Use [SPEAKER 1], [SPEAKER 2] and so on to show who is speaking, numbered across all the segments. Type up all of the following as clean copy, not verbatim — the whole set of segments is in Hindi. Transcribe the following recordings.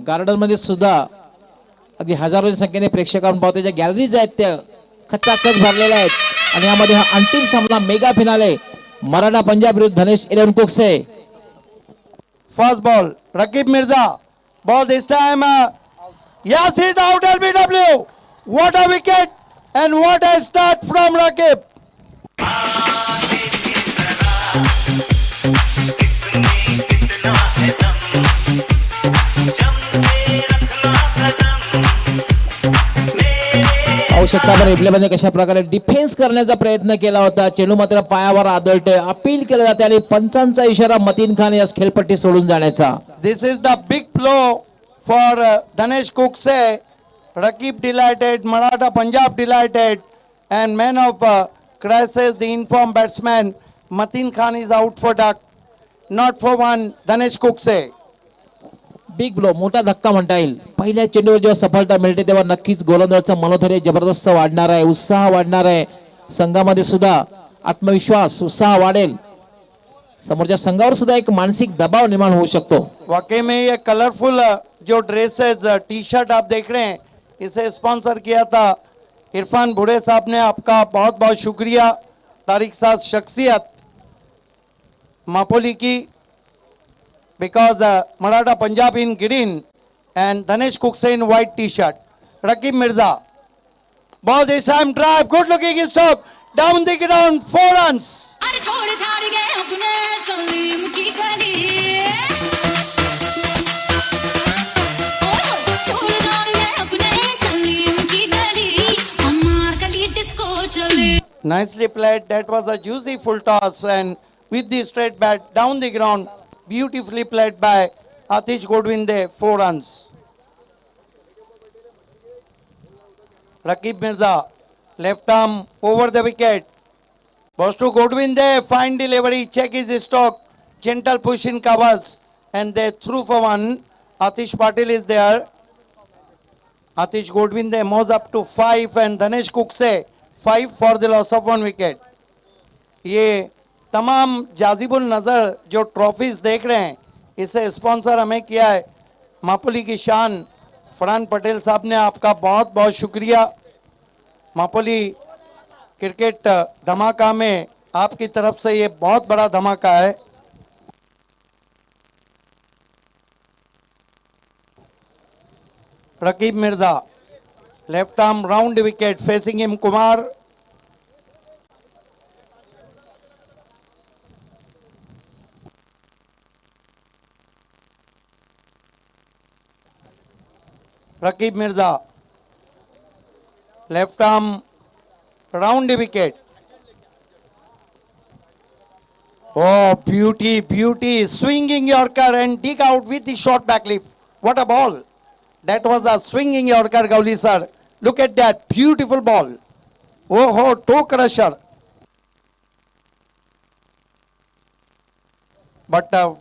[SPEAKER 1] गार्डन मध्ये सुद्धा अगदी हजारोच्या संख्येने प्रेक्षकांना पाहतो. ज्या गॅलरीज आहेत त्या खचाखच भरलेल्या आहेत आणि यामध्ये हा अंतिम सामना मेगा फिनाले मराठा पंजाब विरुद्ध धनेश 11 Kukse.
[SPEAKER 2] First ball, Rakib Mirza. Ball this time. Yes, he's out LBW. What a wicket and what a start from Rakib.
[SPEAKER 1] पाहू शकता आपण रिप्लेमध्ये कशा प्रकारे डिफेन्स करण्याचा प्रयत्न केला होता. चेंडू मात्र पायावर आदळते. अपील केलं जाते आणि पंचांचा इशारा मतीन खान या खेळपट्टी सोडून जाण्याचा.
[SPEAKER 2] This is the big blow for Dhanesh Kukse. Rakib delighted, Maratha Punjab delighted, and man of crisis, the informed batsman Mateen Khan is out for duck. Not for one, Dhanesh Kukse.
[SPEAKER 1] Big blow, मोठा धक्का म्हणता येईल. पहिल्या चेंडूवर जेव्हा सफलता मिळते तेव्हा नक्कीच गोलंदाजाचं मनोधैर्य जबरदस्त वाढणार आहे, उत्साह वाढणार आहे. संघामध्ये सुद्धा आत्मविश्वास, उत्साह वाढेल. समोरच्या संघावर सुद्धा एक मानसिक दबाव निर्माण होऊ शकतो.
[SPEAKER 2] वाकई में ये कलरफुल जो ड्रेसेस टी शर्ट आप देख रहे हैं, इसे स्पॉन्सर किया था इरफान बुढ़े साहब ने. आपका बहुत बहुत शुक्रिया. तारिक साहब शख्सियत मापोली की, because Maratha Punjab in green and Dhanesh Kukse in white t-shirt. Rakib Mirza. Ball this time, drive, good looking stroke, down the ground, 4 runs. Nicely played, that was a juicy full toss and with the straight bat down the ground. Beautifully played by Atish Godwinde, 4 runs. Rakib Mirza, left arm over the wicket. Goes to Godwinde, fine delivery, check his stroke, gentle push in covers, and they threw for 1. Atish Patil is there. Atish Godwinde moves up to 5 and Dhanesh Kukse 5 for the loss of 1 wicket. ये तमाम जाजिबुल नज़र जो ट्रॉफीज देख रहे हैं, इसे स्पॉन्सर हमें किया है मापोली की शान फरहान पटेल साहब ने. आपका बहुत बहुत शुक्रिया. मापोली क्रिकेट धमाका में आपकी तरफ से ये बहुत बड़ा धमाका है. Rakib Mirza, left arm round wicket, facing him Kumar. Rakib Mirza, left arm round the wicket. Oh, beauty, beauty, swinging Yorker and dig out with the short back lift. What a ball. That was a swinging Yorker, Gauli sir. Look at that, beautiful ball. Oh, toe crusher. But a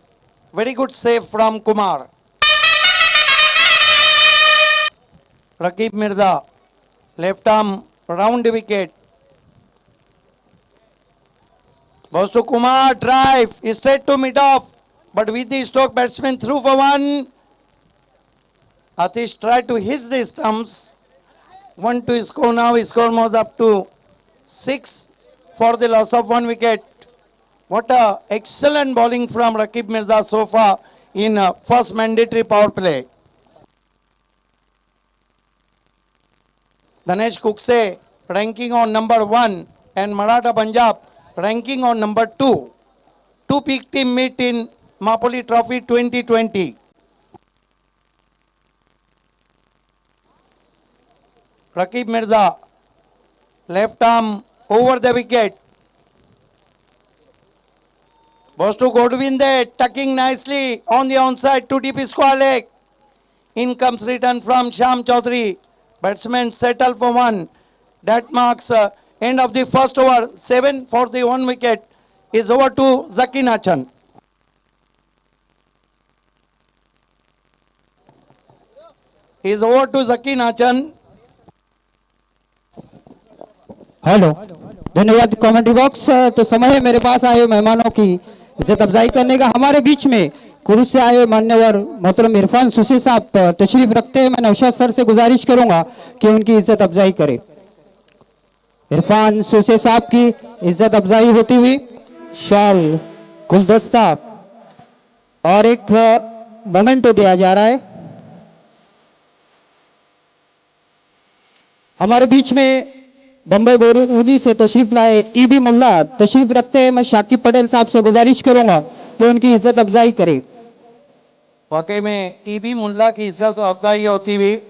[SPEAKER 2] very good save from Kumar. Rakib Mirza, left arm round the wicket. Goes to Kumar, drive, straight to mid off, but with the stroke batsman through for 1. Atish tried to hit the stumps. 1 to score now, his score moves up to 6 for the loss of 1 wicket. What a excellent bowling from Rakib Mirza so far in first mandatory power play. Dhanesh Kukse ranking on number 1 and Maratha Punjab ranking on number 2. 2 peak team meet in Mapoli Trophy 2020. Rakib Mirza, left arm over the wicket. Goes to Godwinde, tucking nicely on the onside to deep square leg. In comes return from Sham Chaudhary. Batsmen settle for 1. That marks end of the first over. 7 for the 1 wicket is over to Zaki Nachan. Is over to Zaki Nachan.
[SPEAKER 3] Hello, धन्यवाद कमेंट्री बॉक्स. तो समय है मेरे पास आए मेहमानों की इज्जत अफजाई करने का. हमारे बीच में कुरुस से आए मान्यवर मोहतरम इरफान सुसी साहब तशरीफ रखते हैं। मैं नौशाद सर से गुजारिश करूंगा कि उनकी इज्जत अफजाई करे। इरफान सुसी साहब की इज्जत अफजाई होती हुई शॉल, गुलदस्ता और एक मोमेंटो दिया जा रहा है। हमारे बीच में बम्बई बोरीवली से तशरीफ लाए ईबी मुल्ला तशरीफ रखते हैं। मैं शाकिब पटेल साहब से गुजारिश करूंगा कि उनकी इज्जत अफजाई करे।
[SPEAKER 2] वाकई में ईबी मुल्ला की इज्जत अफजाई होती हुई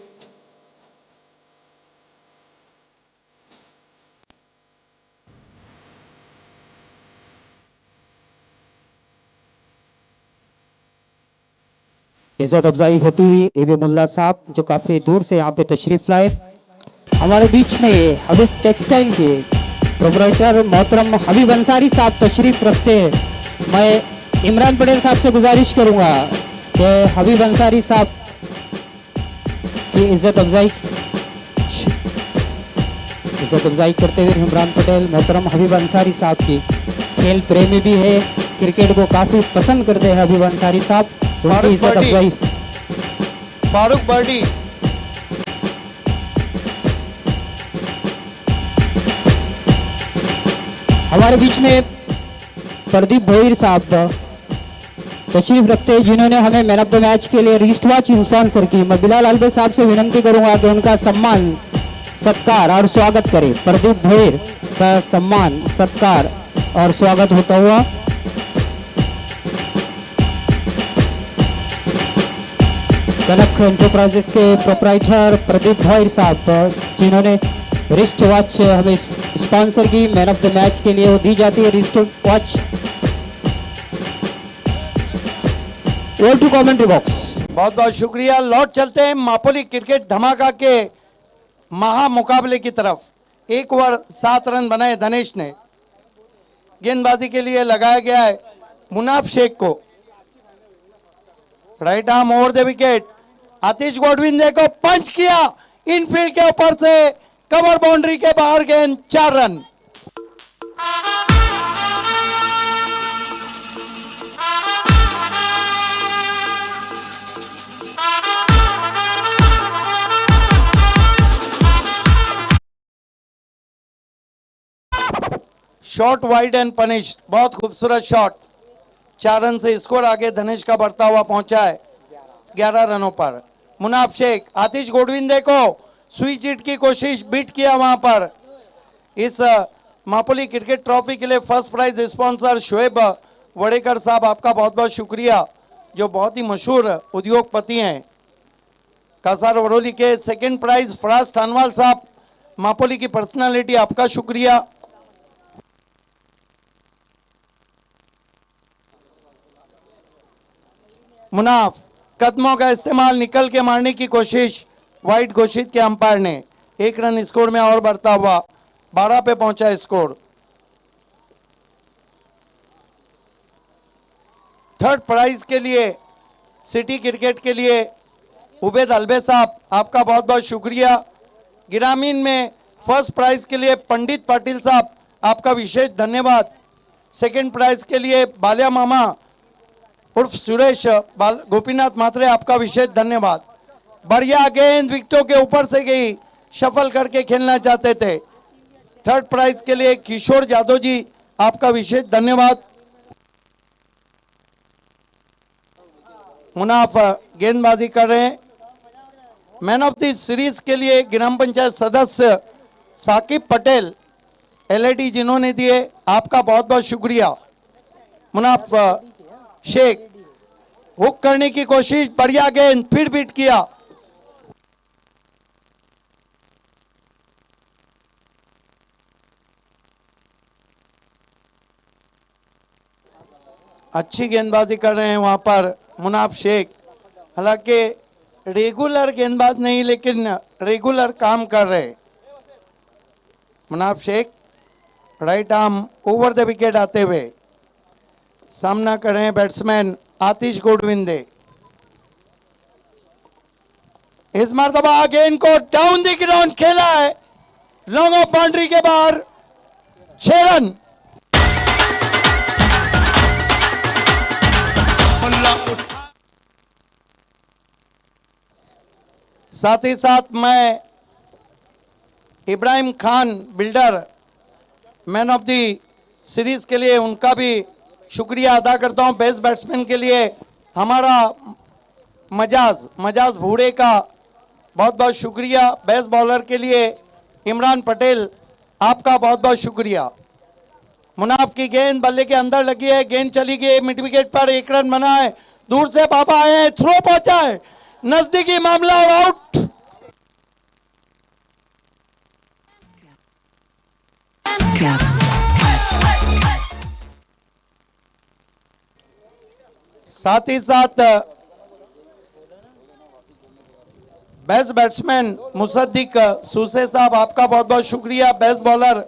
[SPEAKER 3] इज्जत अफजाई होती हुई ईबी मुल्ला साहब जो काफी दूर से यहाँ पे तशरीफ लाए। हमारे बीच में हबीब टेक्सटाइल के प्रोपराइटर मोहतरम हबीब अंसारी साहब तशरीफ रखते हैं। मैं इमरान पटेल साहब से गुजारिश करूंगा कि हबीब अंसारी साहब की इज्जत अफजाई करते हुए इमरान पटेल मोहतरम हबीब अंसारी साहब की, खेल प्रेमी भी है, क्रिकेट को काफी पसंद करते हैं हबीब अंसारी साहब, उनकी इज्जत अफजाई।
[SPEAKER 2] फारूक बर्डी
[SPEAKER 3] हमारे बीच में प्रदीप भोईर साहब तशरीफ रखते हैं जिन्होंने हमें मैन ऑफ द मैच के लिए रिस्ट वॉच स्पॉन्सर की। मैं बिलाल अलबे साहब से विनती करूंगा कि उनका सम्मान, सत्कार और स्वागत करें। प्रदीप भोईर का सम्मान, सत्कार और स्वागत होता हुआ कनक एंटरप्राइजेस के प्रोपराइटर प्रदीप भोईर साहब जिन्होंने रिस्ट वॉच हमें स्पॉन्सर की। मैन ऑफ द मैच के लिए वो दी जाती है wrist watch. Well to commentary box.
[SPEAKER 2] बहुत बहुत शुक्रिया। लौट चलते हैं मापोली क्रिकेट धमाका के महा मुकाबले की तरफ। 1 ओवर 7 रन बनाए धनेश ने। गेंदबाजी के लिए लगाया गया है मुनाफ शेख को। Right arm over the wicket. Atish Godvinde को पंच किया इनफील्ड के ऊपर से, कवर बाउंड्री के बाहर गेंद, 4 run. Shot wide and punish, बहुत खूबसूरत शॉट। 4 रन से स्कोर आगे धनेश का बढ़ता हुआ पहुंचा है 11 रनों पर। मुनाफ शेख आतिश गोडविंदे को सुई चिट की कोशिश, बीट किया वहां पर। इस मापोली क्रिकेट ट्रॉफी के लिए फर्स्ट प्राइज स्पॉन्सर शोएब वड़ेकर साहब, आपका बहुत बहुत शुक्रिया, जो बहुत ही मशहूर उद्योगपति हैं। कासार वरोली के सेकंड प्राइज फराज थानवाल साहब, मापोली की पर्सनालिटी, आपका शुक्रिया। मुनाफ कदमों का इस्तेमाल, निकल के मारने की कोशिश, वाइड घोषित किया अंपायर ने। 1 रन स्कोर में और बढ़ता हुआ 12 पे पहुंचा स्कोर। थर्ड प्राइज के लिए सिटी क्रिकेट के लिए उबैद अलबे साहब, आपका बहुत बहुत शुक्रिया। ग्रामीण में फर्स्ट प्राइज के लिए पंडित पाटिल साहब, आपका विशेष धन्यवाद। सेकंड प्राइज के लिए बालिया मामा उर्फ सुरेश गोपीनाथ मात्रे, आपका विशेष धन्यवाद। बढ़िया गेंद विकेटों के ऊपर से गई, शफल करके खेलना चाहते थे। थर्ड प्राइज के लिए किशोर जादव जी, आपका विशेष धन्यवाद। मुनाफ गेंदबाजी कर रहे हैं। मैन ऑफ द सीरीज के लिए ग्राम पंचायत सदस्य साकिब पटेल एलईडी जिन्होंने दिए, आपका बहुत बहुत शुक्रिया। मुनाफ शेख हुक करने की कोशिश, बढ़िया गेंद, फिर बीट किया। अच्छी गेंदबाजी कर रहे हैं वहां पर मुनाफ शेख। हालांकि रेगुलर गेंदबाज नहीं, लेकिन रेगुलर काम कर रहे Munaf Shaikh. Right arm over the wicket आते हुए सामना कर रहे हैं बैट्समैन आतिश गोडविंदे। इस मर्तबा गेंद को डाउन द ग्राउंड खेला है, लॉन्ग ऑफ बाउंड्री के बाहर, 6 रन। साथ ही साथ मैं Ibrahim Khan builder man of the series के लिए उनका भी शुक्रिया अदा करता हूं। बेस्ट बैट्समैन के लिए हमारा मजाज भूड़े का बहुत बहुत शुक्रिया। बेस्ट बॉलर के लिए इमरान पटेल आपका बहुत बहुत शुक्रिया। मुनाफ की गेंद बल्ले के अंदर लगी है, गेंद चली गई मिड विकेट पर, 1 रन बना है। दूर से बाबा आए हैं, थ्रो पहुंचा है, नजदीकी मामला और आउट। साथ ही साथ बेस्ट बैट्समैन मुसद्दिक सूसे साहब आपका बहुत बहुत शुक्रिया। बेस्ट बॉलर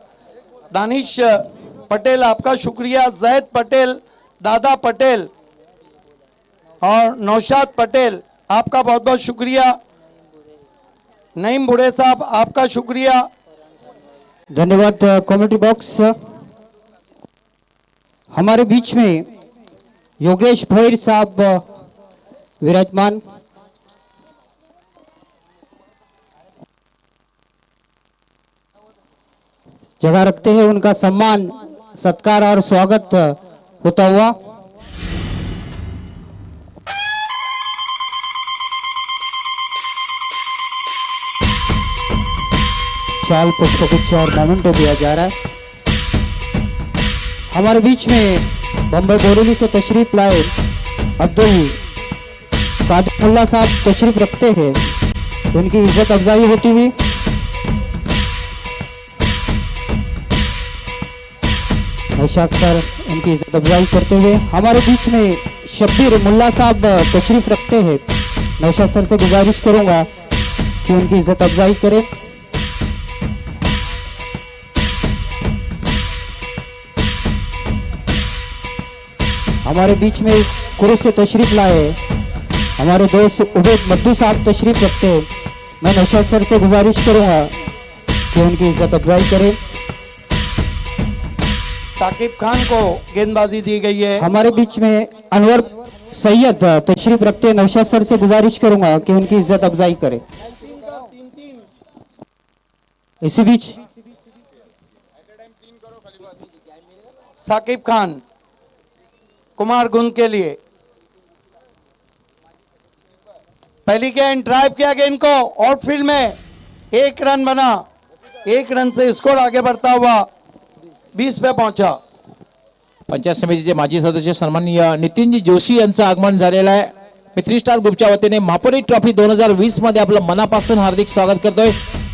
[SPEAKER 2] दानिश पटेल आपका शुक्रिया। जैद पटेल, दादा पटेल और नौशाद पटेल आपका बहुत बहुत शुक्रिया। नईम बुढ़े साहब आपका शुक्रिया।
[SPEAKER 3] धन्यवाद कमेटी बॉक्स। हमारे बीच में योगेश भैर साहब विराजमान। जगह रखते हैं, उनका सम्मान सत्कार और स्वागत होता हुआ। शाल पुष्पगुच्छ और मोमेंटो दिया जा रहा है। हमारे बीच में बम्बई बोरेली से तशरीफ लाए अब्दुल कादिर मुल्ला साहब तशरीफ रखते हैं, उनकी इज्जत अफजाई होती हुई। नौशाद सर उनकी इज्जत अफजाई करते हुए हमारे बीच में शब्बीर मुल्ला साहब तशरीफ रखते हैं। नौशाद सर से गुजारिश करूंगा कि उनकी इज्जत अफजाई करें। हमारे बीच में कुरुस से तशरीफ लाए हमारे दोस्त उबैद मद्दू साहब तशरीफ रखते हैं। मैं नौशाद सर से गुजारिश करूंगा कि उनकी इज्जत अफजाई करें।
[SPEAKER 2] साकिब खान को गेंदबाजी दी गई है।
[SPEAKER 3] हमारे बीच में अनवर सैयद तशरीफ रखते हैं। नौशाद सर से गुजारिश करूंगा कि उनकी इज्जत अफजाई करें। इसी बीच
[SPEAKER 2] साकिब खान कुमार गुंद के लिए पहली गेंद ड्राइव किया गेंद को आउटफील्ड में, 1 रन बना। 1 रन से स्कोर आगे बढ़ता हुआ 20 पे पहुंचा।
[SPEAKER 1] पंचायत समितीचे माजी सदस्य सन्माननीय नितीनजी जोशी यांचं आगमन झालेलं आहे। मी 3 स्टार ग्रुपच्या वतीने महापुरी ट्रॉफी 2020 मध्ये आपलं मनापासून हार्दिक स्वागत करतोय।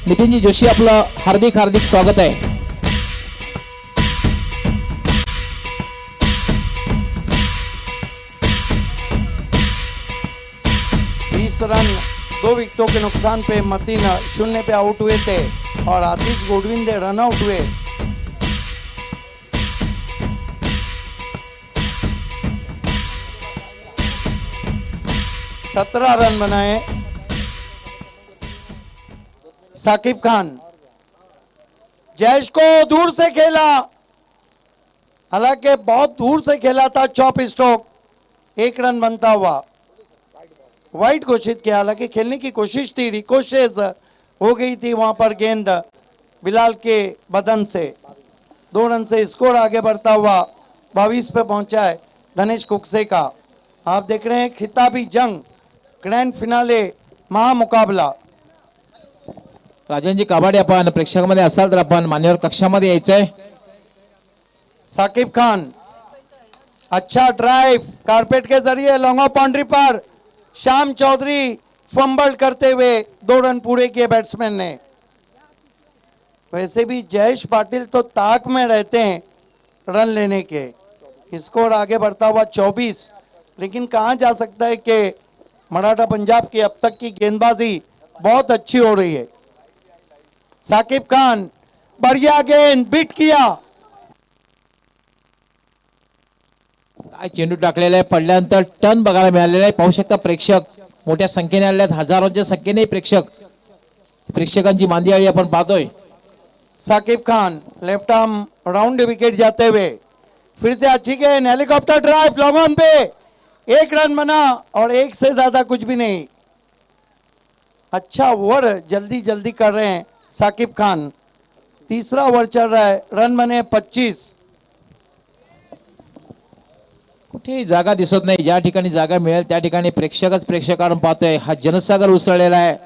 [SPEAKER 1] नितीनजी जोशी आपलं हार्दिक हार्दिक स्वागत आहे।
[SPEAKER 2] 20 रन 2 विकेटों के नुकसान पे मतीन 0 पे आउट हुए थे और आतिश गोडविंदे रन आउट हुए। सत्रह रन बनाए। साकिब खान जयेश को दूर से खेला, हालांकि बहुत दूर से खेला था, चॉप स्ट्रोक, 1 रन बनता हुआ वाइड घोषित किया। हालांकि खेलने की कोशिश थी, रिकोशेज हो गई थी वहां पर गेंद बिलाल के बदन से। 2 रन से स्कोर आगे बढ़ता हुआ 22 पे पहुंचा है धनेश कुकसे का। आप देख रहे हैं खिताबी जंग, ग्रैंड फिनाले महामुकाबला।
[SPEAKER 1] राजनजी काबाडे आपण प्रेक्षकांमध्ये असाल तर आपण मान्यवर कक्षामध्ये यायचंय।
[SPEAKER 2] साकिब खान अच्छा ड्राइव कारपेट के जरिए लॉन्ग ऑफ बाउंड्री पर, श्याम चौधरी फंबल करते हुए 2 रन पूरे किए बैट्समैन ने। वैसे भी जयेश पाटिल तो ताक में रहते हैं रन लेने के। स्कोर आगे बढ़ता हुआ 24, लेकिन कहा जा सकता है कि मराठा पंजाब की अब तक की गेंदबाजी बहुत अच्छी हो रही है। साकिब खान बढ़िया गेंद बीट किया।
[SPEAKER 1] काय चेंडू टाकलेला आहे, पडल्यानंतर टर्न बघायला मिळालेला आहे। पाहू शकता प्रेक्षक मोठ्या संख्येने आलेले आहेत, हजारोंच्या संख्येने प्रेक्षकांची मांदियाळी आपण पाहतोय।
[SPEAKER 2] Saqib Khan left arm round wicket जाते हुए फिर से अच्छी गेंद, हेलीकॉप्टर ड्राइव लॉन्ग ऑन पे, 1 रन बना और 1 से ज्यादा कुछ भी नहीं। अच्छा ओवर जल्दी जल्दी कर रहे हैं साकिब खान। तीसरा ओवर चल रहा है, रन बने 25।
[SPEAKER 1] कुठेही जागा दिसत नाही, ज्या ठिकाणी जागा मिळेल त्या ठिकाणी प्रेक्षकच प्रेक्षकांना पाहतोय. हा जनसागर उसळलेला आहे.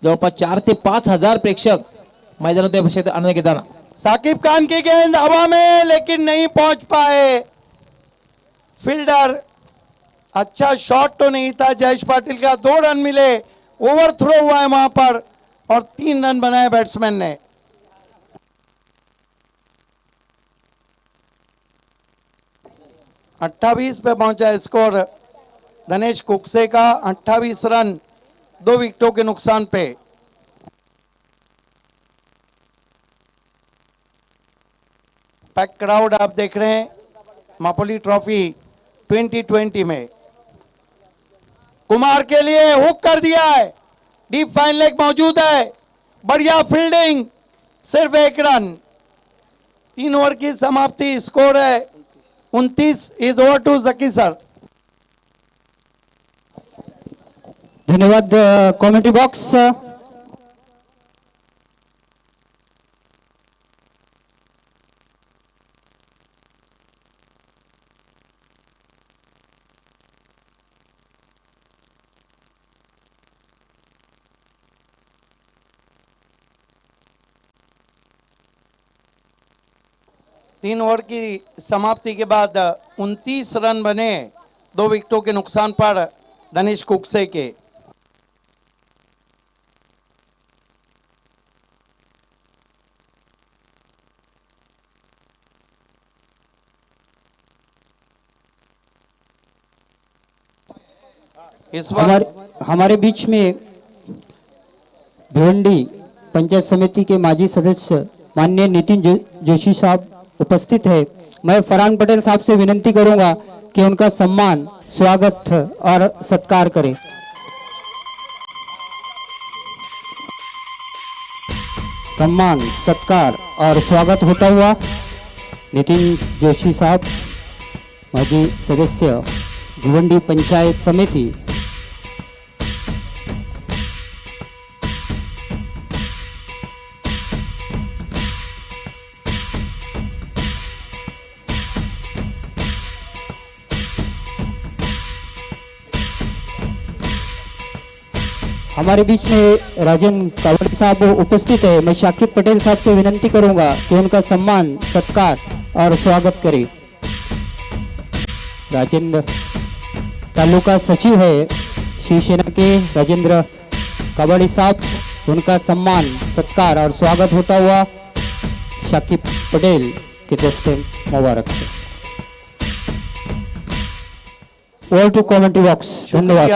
[SPEAKER 1] जवळपास 4 ते 5 हजार प्रेक्षक मैदानात आनंद घेताना.
[SPEAKER 2] साकिब खान की गेंद हवा में लेकिन नहीं पहुंच पाए फील्डर। अच्छा शॉट तो नहीं था जयेश पाटिल का। 2 रन मिले, ओवर थ्रो हुआ है वहां पर और 3 रन बनाए बैट्समैन ने। अट्ठाईस पे पहुंचा है स्कोर धनेश कुकसे का। 28 रन 2 विकेटों के नुकसान पे। पैक क्राउड आप देख रहे हैं मापोली ट्रॉफी 2020 में। कुमार के लिए हुक कर दिया है, डीप फाइन लेग मौजूद है, बढ़िया फील्डिंग, सिर्फ 1 रन। 3 ओवर की समाप्ति, स्कोर है 29। Is over to Zaki sir.
[SPEAKER 3] धन्यवाद कमेंट्री बॉक्स.
[SPEAKER 2] तीन ओवर की समाप्ति के बाद 29 रन बने 2 विकेटों के नुकसान पर धनेश कुकसे के। इस बार
[SPEAKER 3] हमारे बीच में भिवंडी पंचायत समिति के माजी सदस्य माननीय नितिन जोशी साहब उपस्थित है. मैं फरहान पटेल साहब से विनंती करूंगा कि उनका सम्मान, स्वागत और सत्कार करें. सम्मान, सत्कार और स्वागत होता हुआ नितिन जोशी साहब, माजी सदस्य भिवंडी पंचायत समिति. हमारे बीच में राजेंद्र कावड़े साहब उपस्थित है. मैं शाकिब पटेल साहब से विनंती करूंगा कि उनका सम्मान, सत्कार और स्वागत करें. राजेंद्र तालुका सचिव है शिवसेना के राजेंद्र कावड़े साहब, उनका सम्मान, सत्कार और स्वागत होता हुआ शाकिब पटेल के दस्ते मुबारक से. Over to commentary box. धन्यवाद.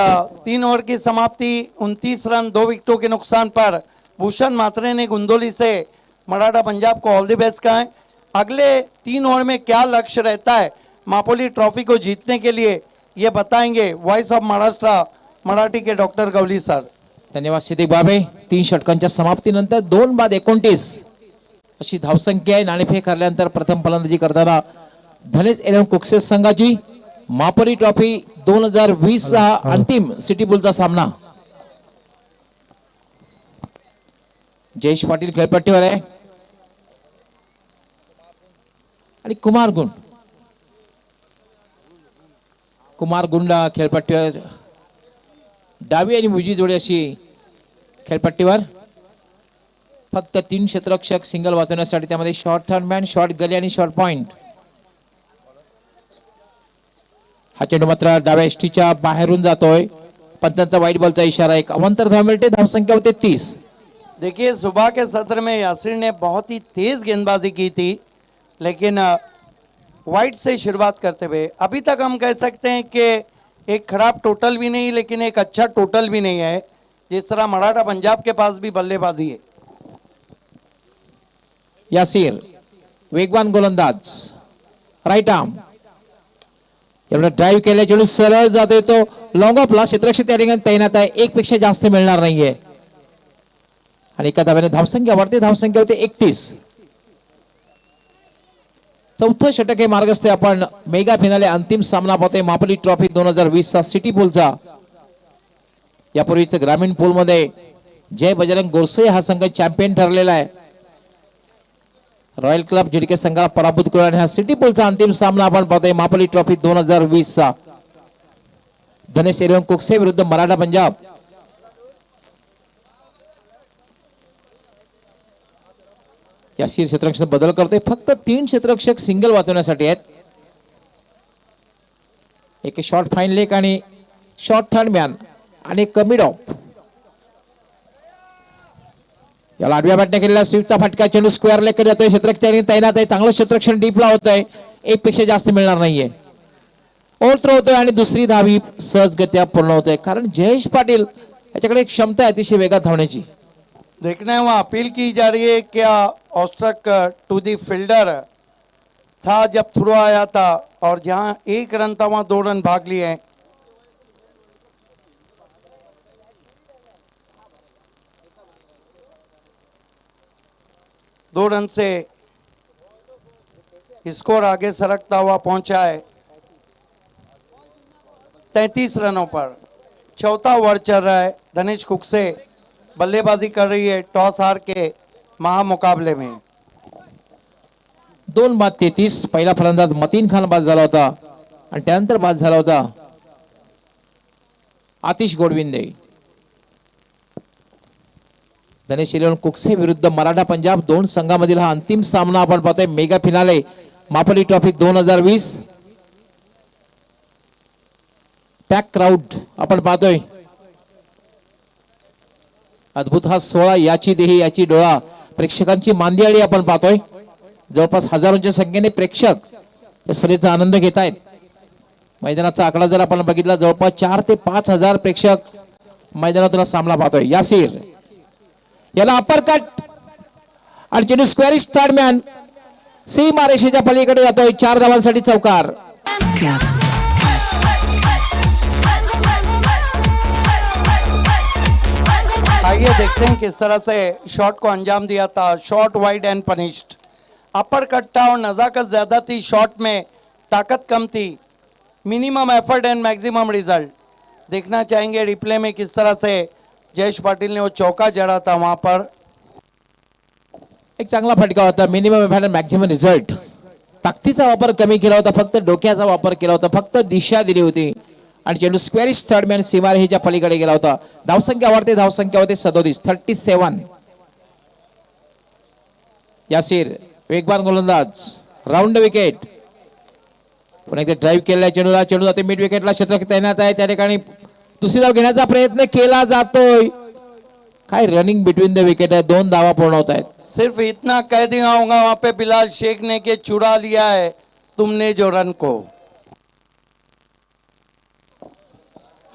[SPEAKER 2] 3 ओवर की समाप्ति, 29 रन 2 विकेटों के नुकसान पर भूषण मात्रे ने गुंदोली से मराठा पंजाब को ऑल द बेस्ट कहा है. अगले 3 ओवर में क्या लक्ष्य रहता है मापोली ट्रॉफी को जीतने के लिए, ये बताएंगे वॉइस ऑफ महाराष्ट्र मराठी के डॉक्टर गवली सर.
[SPEAKER 1] धन्यवाद सिद्दीक बाबे. 3 षटकांच्या समाप्तीनंतर 2 बाद 29 अशी धावसंख्या आहे. नाणेफेक हरल्यानंतर प्रथम फलंदाजी करताना धनेश एलएम कुकसे संघाची मापोली ट्रॉफी 2020 चा अंतिम सिटी बुलचा सामना. जयेश पाटील खेळपट्टीवर आहे आणि कुमार गुंडा खेळपट्टीवर. डावी आणि उजवी जोडी अशी खेळपट्टीवर. फक्त 3 क्षेत्ररक्षक सिंगल वाचवण्यासाठी, त्यामध्ये शॉर्ट हँडमॅन, शॉर्ट गली आणि शॉर्ट पॉइंट. हा चेंडू मात्र डाव्या एसटीच्या बाहेरून जातोय. पंचांचा वाईट बॉलचा इशारा. एक अवंतर धाव मिळते. धावसंख्या होते 30.
[SPEAKER 2] देखिए सुबह के सत्र में यासिर ने बहुत ही तेज गेंदबाजी की थी, लेकिन वाइड से शुरुआत करते हुए अभी तक हम कह सकते हैं कि एक खराब टोटल भी नहीं, लेकिन एक अच्छा टोटल भी नहीं है. जिस तरह मराठा पंजाब के पास भी बल्लेबाजी है.
[SPEAKER 1] यासिर वेगवान गोलंदाज, राईट आर्म. एवढा ड्राईव्ह केल्या चेंडू सरळ जातोय तो लॉंग ऑफला. क्षेत्ररक्षक त्या ठिकाणी तैनात आहे. एक पेक्षा जास्त मिळणार नाहीये आणि एका धाव्याने धावसंख्या वाढते. धावसंख्या होते 31. चौथं षटक हे मार्गस्थ. आपण मेगा फिनाले अंतिम सामना पाहतोय मापोली ट्रॉफी 2020 चा सिटी बुलचा. यापूर्वीच ग्रामीण पूल मध्ये जय बजरंग गोरसे हा संघ चॅम्पियन ठरलेला आहे. रॉयल क्लब जिडके संघाला पराभूत करून आणि हा सिटी पूलचा अंतिम सामना आपण पाहतोय मापली ट्रॉफी 2020 चा धनेश एरवन कुकसे विरुद्ध मराठा पंजाब. यासी क्षेत्ररक्षण बदल करते, फक्त 3 क्षेत्ररक्षक सिंगल वाचवण्यासाठी आहेत. एक शॉर्ट फाईन लेग आणि शॉर्ट थर्ड मॅन आणि कमी ऑफ. याला आडव्या बॅटने केलेला स्वीपचा फटका, चेंडू स्क्वेअर लेग कडे जातोय. क्षेत्ररक्षण तैनात आहे, चांगलं क्षेत्ररक्षण डीपला होतंय, एक पेक्षा जास्त मिळणार नाहीये. ओव्हरथ्रो होतोय आणि दुसरी धावी सहजगत्या पूर्ण होतोय, कारण जयेश पाटील याच्याकडे एक क्षमता आहे अतिशय वेगात धावण्याची.
[SPEAKER 2] देखना है वहाँ अपील की जा रही है क्या ऑस्ट्रक टू दी फील्डर था जब थ्रो आया था, और जहाँ 1 रन था वहाँ 2 रन भाग लिए हैं. दो रन से स्कोर आगे सरकता हुआ पहुंचा है 33 रनों पर. चौथा ओवर चल रहा है. धनेश कुकसे बल्लेबाजी कर रही है टॉस हार के महामुकाबले में.
[SPEAKER 1] 2 बाद 33. पहिला फलंदाज मतीन खान बाद झाला होता आणि त्यानंतर बाद झाला होता आतिश गोडविंदे. धनेश एरवन कुकसे विरुद्ध मराठा पंजाब 2 संघामधील हा अंतिम सामना आपण पाहतोय. Mega finale Mapli trophy 2020. Pack crowd आपण पाहतोय. अद्भुत हा 16 याची देही याची डोळा प्रेक्षकांची मांदियाळी आपण पाहतोय. जवळपास हजारोंच्या संख्येने प्रेक्षक या स्पर्धेचा आनंद घेत आहेत. मैदानाचा आकडा जर आपण बघितला जवळपास 4 ते 5 हजार प्रेक्षक मैदानातून सामना पाहतोय. यासीर याला अपर कट आणि चेंडू स्क्वेअरिश थर्ड मॅन सीमा रेषेच्या पलीकडे जातोय. 4 धावांसाठी चौकार.
[SPEAKER 2] आइए देखते हैं किस तरह से शॉट को अंजाम दिया था. Shot wide and punished. Upper cut था और नजाकत ज्यादा थी, शॉट में ताकत कम थी. Minimum effort and maximum result. देखना चाहेंगे रिप्ले में किस तरह से जयेश पाटिल ने वो चौका जड़ा था वहां पर.
[SPEAKER 1] एक चांगला फटका होता. Minimum effort maximum result. ताकदीचा वापर कमी केला होता, फक्त डोक्याचा वापर केला होता, फक्त दिशा दिली होती आणि चेंडू स्क्वेअरिश थर्ड मॅन सीमारेषेच्या पलीकडे गेला होता. धावसंख्या वाढते, धावसंख्या होते 37 37. यासीर वेगवान गोलंदाज, राऊंड विकेट. पुन्हा एकदा ड्राईव्ह केलेला चेंडूला, चेंडू जाते मिड विकेटला. क्षेत्ररक्षक तैनात आहे, त्या ठिकाणी दुसरी धाव घेण्याचा प्रयत्न केला जातोय. काय रनिंग बिटवीन द विकेट आहे. 2 धावा पूर्ण होत आहेत.
[SPEAKER 2] सिर्फ इतना कह दिया होगा वहां पे बिलाल शेख ने कि चुरा लिया है तुमने जो रन को.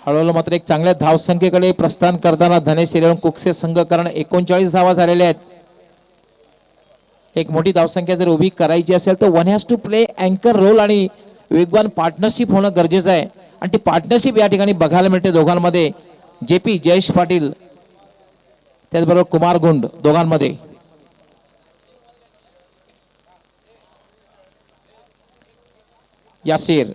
[SPEAKER 1] हळूहळू मात्र एक चांगल्या धावसंख्येकडे प्रस्थान करताना धनेश एरवन कुकसे संघ, कारण 39 धावा झालेल्या आहेत. एक मोठी धावसंख्या जर उभी करायची असेल तर वन हॅज टू प्ले अँकर रोल आणि वेगवान पार्टनरशिप होणं गरजेचं आहे. आणि ती पार्टनरशिप या ठिकाणी बघायला मिळते दोघांमध्ये. जेपी जयेश पाटील त्याचबरोबर कुमार गुंड दोघांमध्ये. यासीर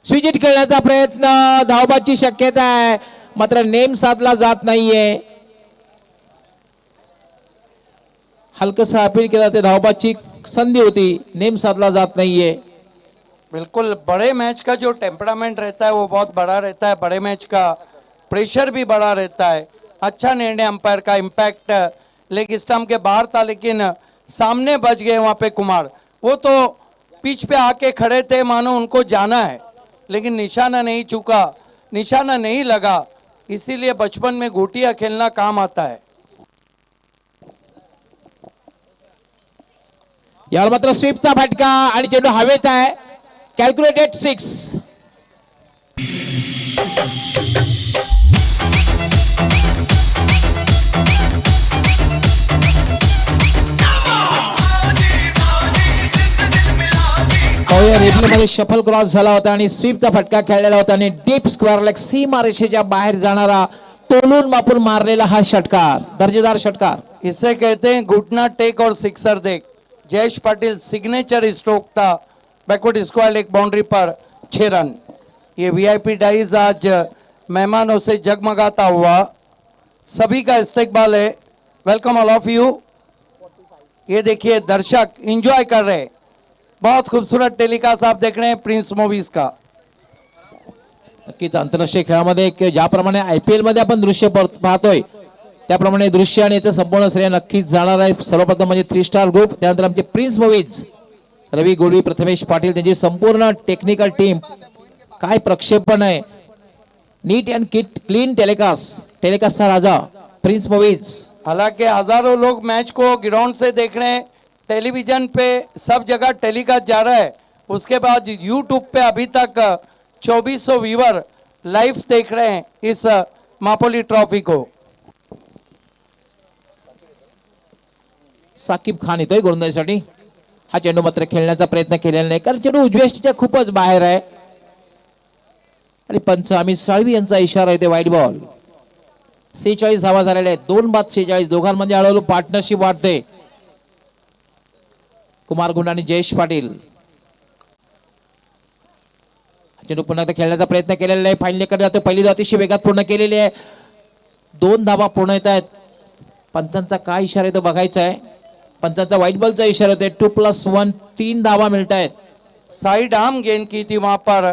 [SPEAKER 1] स्विचिट खेळण्याचा प्रयत्न, धावबाची शक्यता आहे, मात्र नेम साधला जात नाहीये. हलकसा अपील केला ते धावबाची संधी होती, नेम साधला जात नाहीये.
[SPEAKER 2] बिल्कुल बड़े मैच का जो टेम्परामेंट रहता है वो बहुत बड़ा रहता है. बड़े मैच का प्रेशर भी बड़ा रहता है. अच्छा निर्णय अंपायर का. इम्पैक्ट लेग स्टंप के बाहर था लेकिन सामने बच गए वहां पे कुमार. वो तो पिच पे आके खड़े थे मानो उनको जाना है, लेकिन निशाना नहीं चुका, निशाना नहीं लगा. इसीलिए बचपन में गोटियां खेलना काम आता है.
[SPEAKER 1] यावर मात्र स्वीपचा फटका आणि चेंडू हवेत आहे. कॅल्क्युलेटेड 6. मध्ये शफल क्रॉस झाला होता आणि स्वीपचा फटका खेळलेला होता आणि डीप स्क्वेअर लेग सीमा रेषेच्या बाहेर जाणारा तोलून मापून मारलेला हा षटकार, दर्जेदार षटकार.
[SPEAKER 2] इसे कहते हैं घुटना टेक और सिक्सर देख. जयेश पाटिल सिग्नेचर स्ट्रोक था. बैकवर्ड स्क्वायर लेग बाउंड्री पर 6 रन. ये वीआईपी डाइज आज मेहमानों से जगमगाता हुआ सभी का इस्तकबाल है। Welcome all of you. ये देखिए दर्शक एंजॉय कर रहे हैं, बहुत खूबसूरत टेलीकास्ट आप देख रहे हैं प्रिंस मूवीज का।
[SPEAKER 1] नक्कीच आंतरराष्ट्रीय खेळामध्ये ज्याप्रमाणे IPL मध्ये आपण दृश्य पाहतोय त्याप्रमाणे दृश्य आणि याचं संपूर्ण श्रेय नक्कीच जाणार आहे। सर्वप्रथम म्हणजे 3 स्टार ग्रुप, त्यानंतर आमचे प्रिन्स मूवीज, रवी गोडवी, प्रथमेश पाटील, त्यांची संपूर्ण टेक्निकल टीम। काय प्रक्षेपण आहे, नीट अँड क्लीन टेलीकास्टचा राजा प्रिंस मूवीज।
[SPEAKER 2] हालांकि हजारों लोग मैच को ग्राउंड से देख रहे हैं, टेलीविजन पे सब जगह टेलीकास्ट जा रहा है, उसके बाद यूट्यूब पे अभी तक 2400 व्यूअर लाइव देख रहे हैं इस मापोली ट्रॉफी को।
[SPEAKER 1] साकिब खान येतोय गोलंदाजीसाठी। हा चेंडू मात्र खेळण्याचा प्रयत्न केलेला नाही, कारण चेंडू उजव्याच्या खूपच बाहेर आहे आणि पंच अमित साळवी यांचा इशारा येते वाईट बॉल। 46 धावा झालेल्या आहेत, 2 बाद 46। दोघांमध्ये हळूहळू पार्टनरशिप वाढते। कुमार गुंड आणि जयेश पाटील। चेंडू पुन्हा एकदा खेळण्याचा प्रयत्न केलेला आहे, फाईनलीकडे जातो। पहिली धाव अतिशय वेगात पूर्ण केलेली आहे, 2 धावा पूर्ण येत आहेत। पंचांचा काय इशारा येतो बघायचा आहे। पंचांचा व्हाईट बॉलचा इशारा होते। 2+1 3 धावा मिळत आहेत।
[SPEAKER 2] साइड आर्म गेंद की थी वहां पर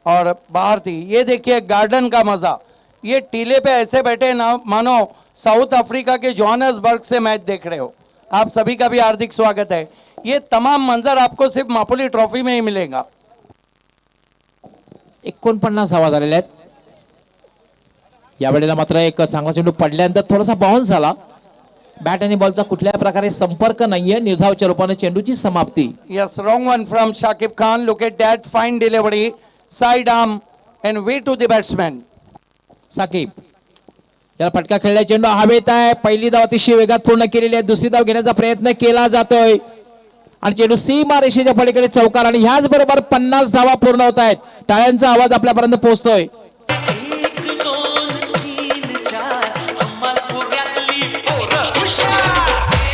[SPEAKER 2] और बाहर थी। ये देखिए गार्डन का मजा, ये टीले पे ऐसे बैठे ना मानो साउथ अफ्रीका के जोहान्सबर्ग से मैच देख रहे हो। आप सभी का भी हार्दिक स्वागत है। ये तमाम मंजर आपको सिर्फ मापोली ट्रॉफी में ही मिलेगा।
[SPEAKER 1] 49 धावा झालेल्या आहेत। यावेळेला मात्र एक चांगला चेंडू पडल्यानंतर थोडासा बाउन्स झाला। बॅट आणि बॉलचा कुठल्याही प्रकारे संपर्क नाहीये, निर्धावाच्या रूपाने चेंडूची समाप्ती।
[SPEAKER 2] Yes, wrong one from Shakib Khan. Look at that fine delivery, side arm and way to the batsman.
[SPEAKER 1] Saqib याला फटका खेळला, चेंडू हवेत आहे। पहिली धाव अतिशय वेगात पूर्ण केलेली आहे, दुसरी धाव घेण्याचा प्रयत्न केला जातोय आणि चेंडू सीमा रेषेच्या पलीकडे चौकार आणि ह्याच बरोबर 50 धावा पूर्ण होत आहेत। टाळ्यांचा आवाज आपल्यापर्यंत पोहोचतोय।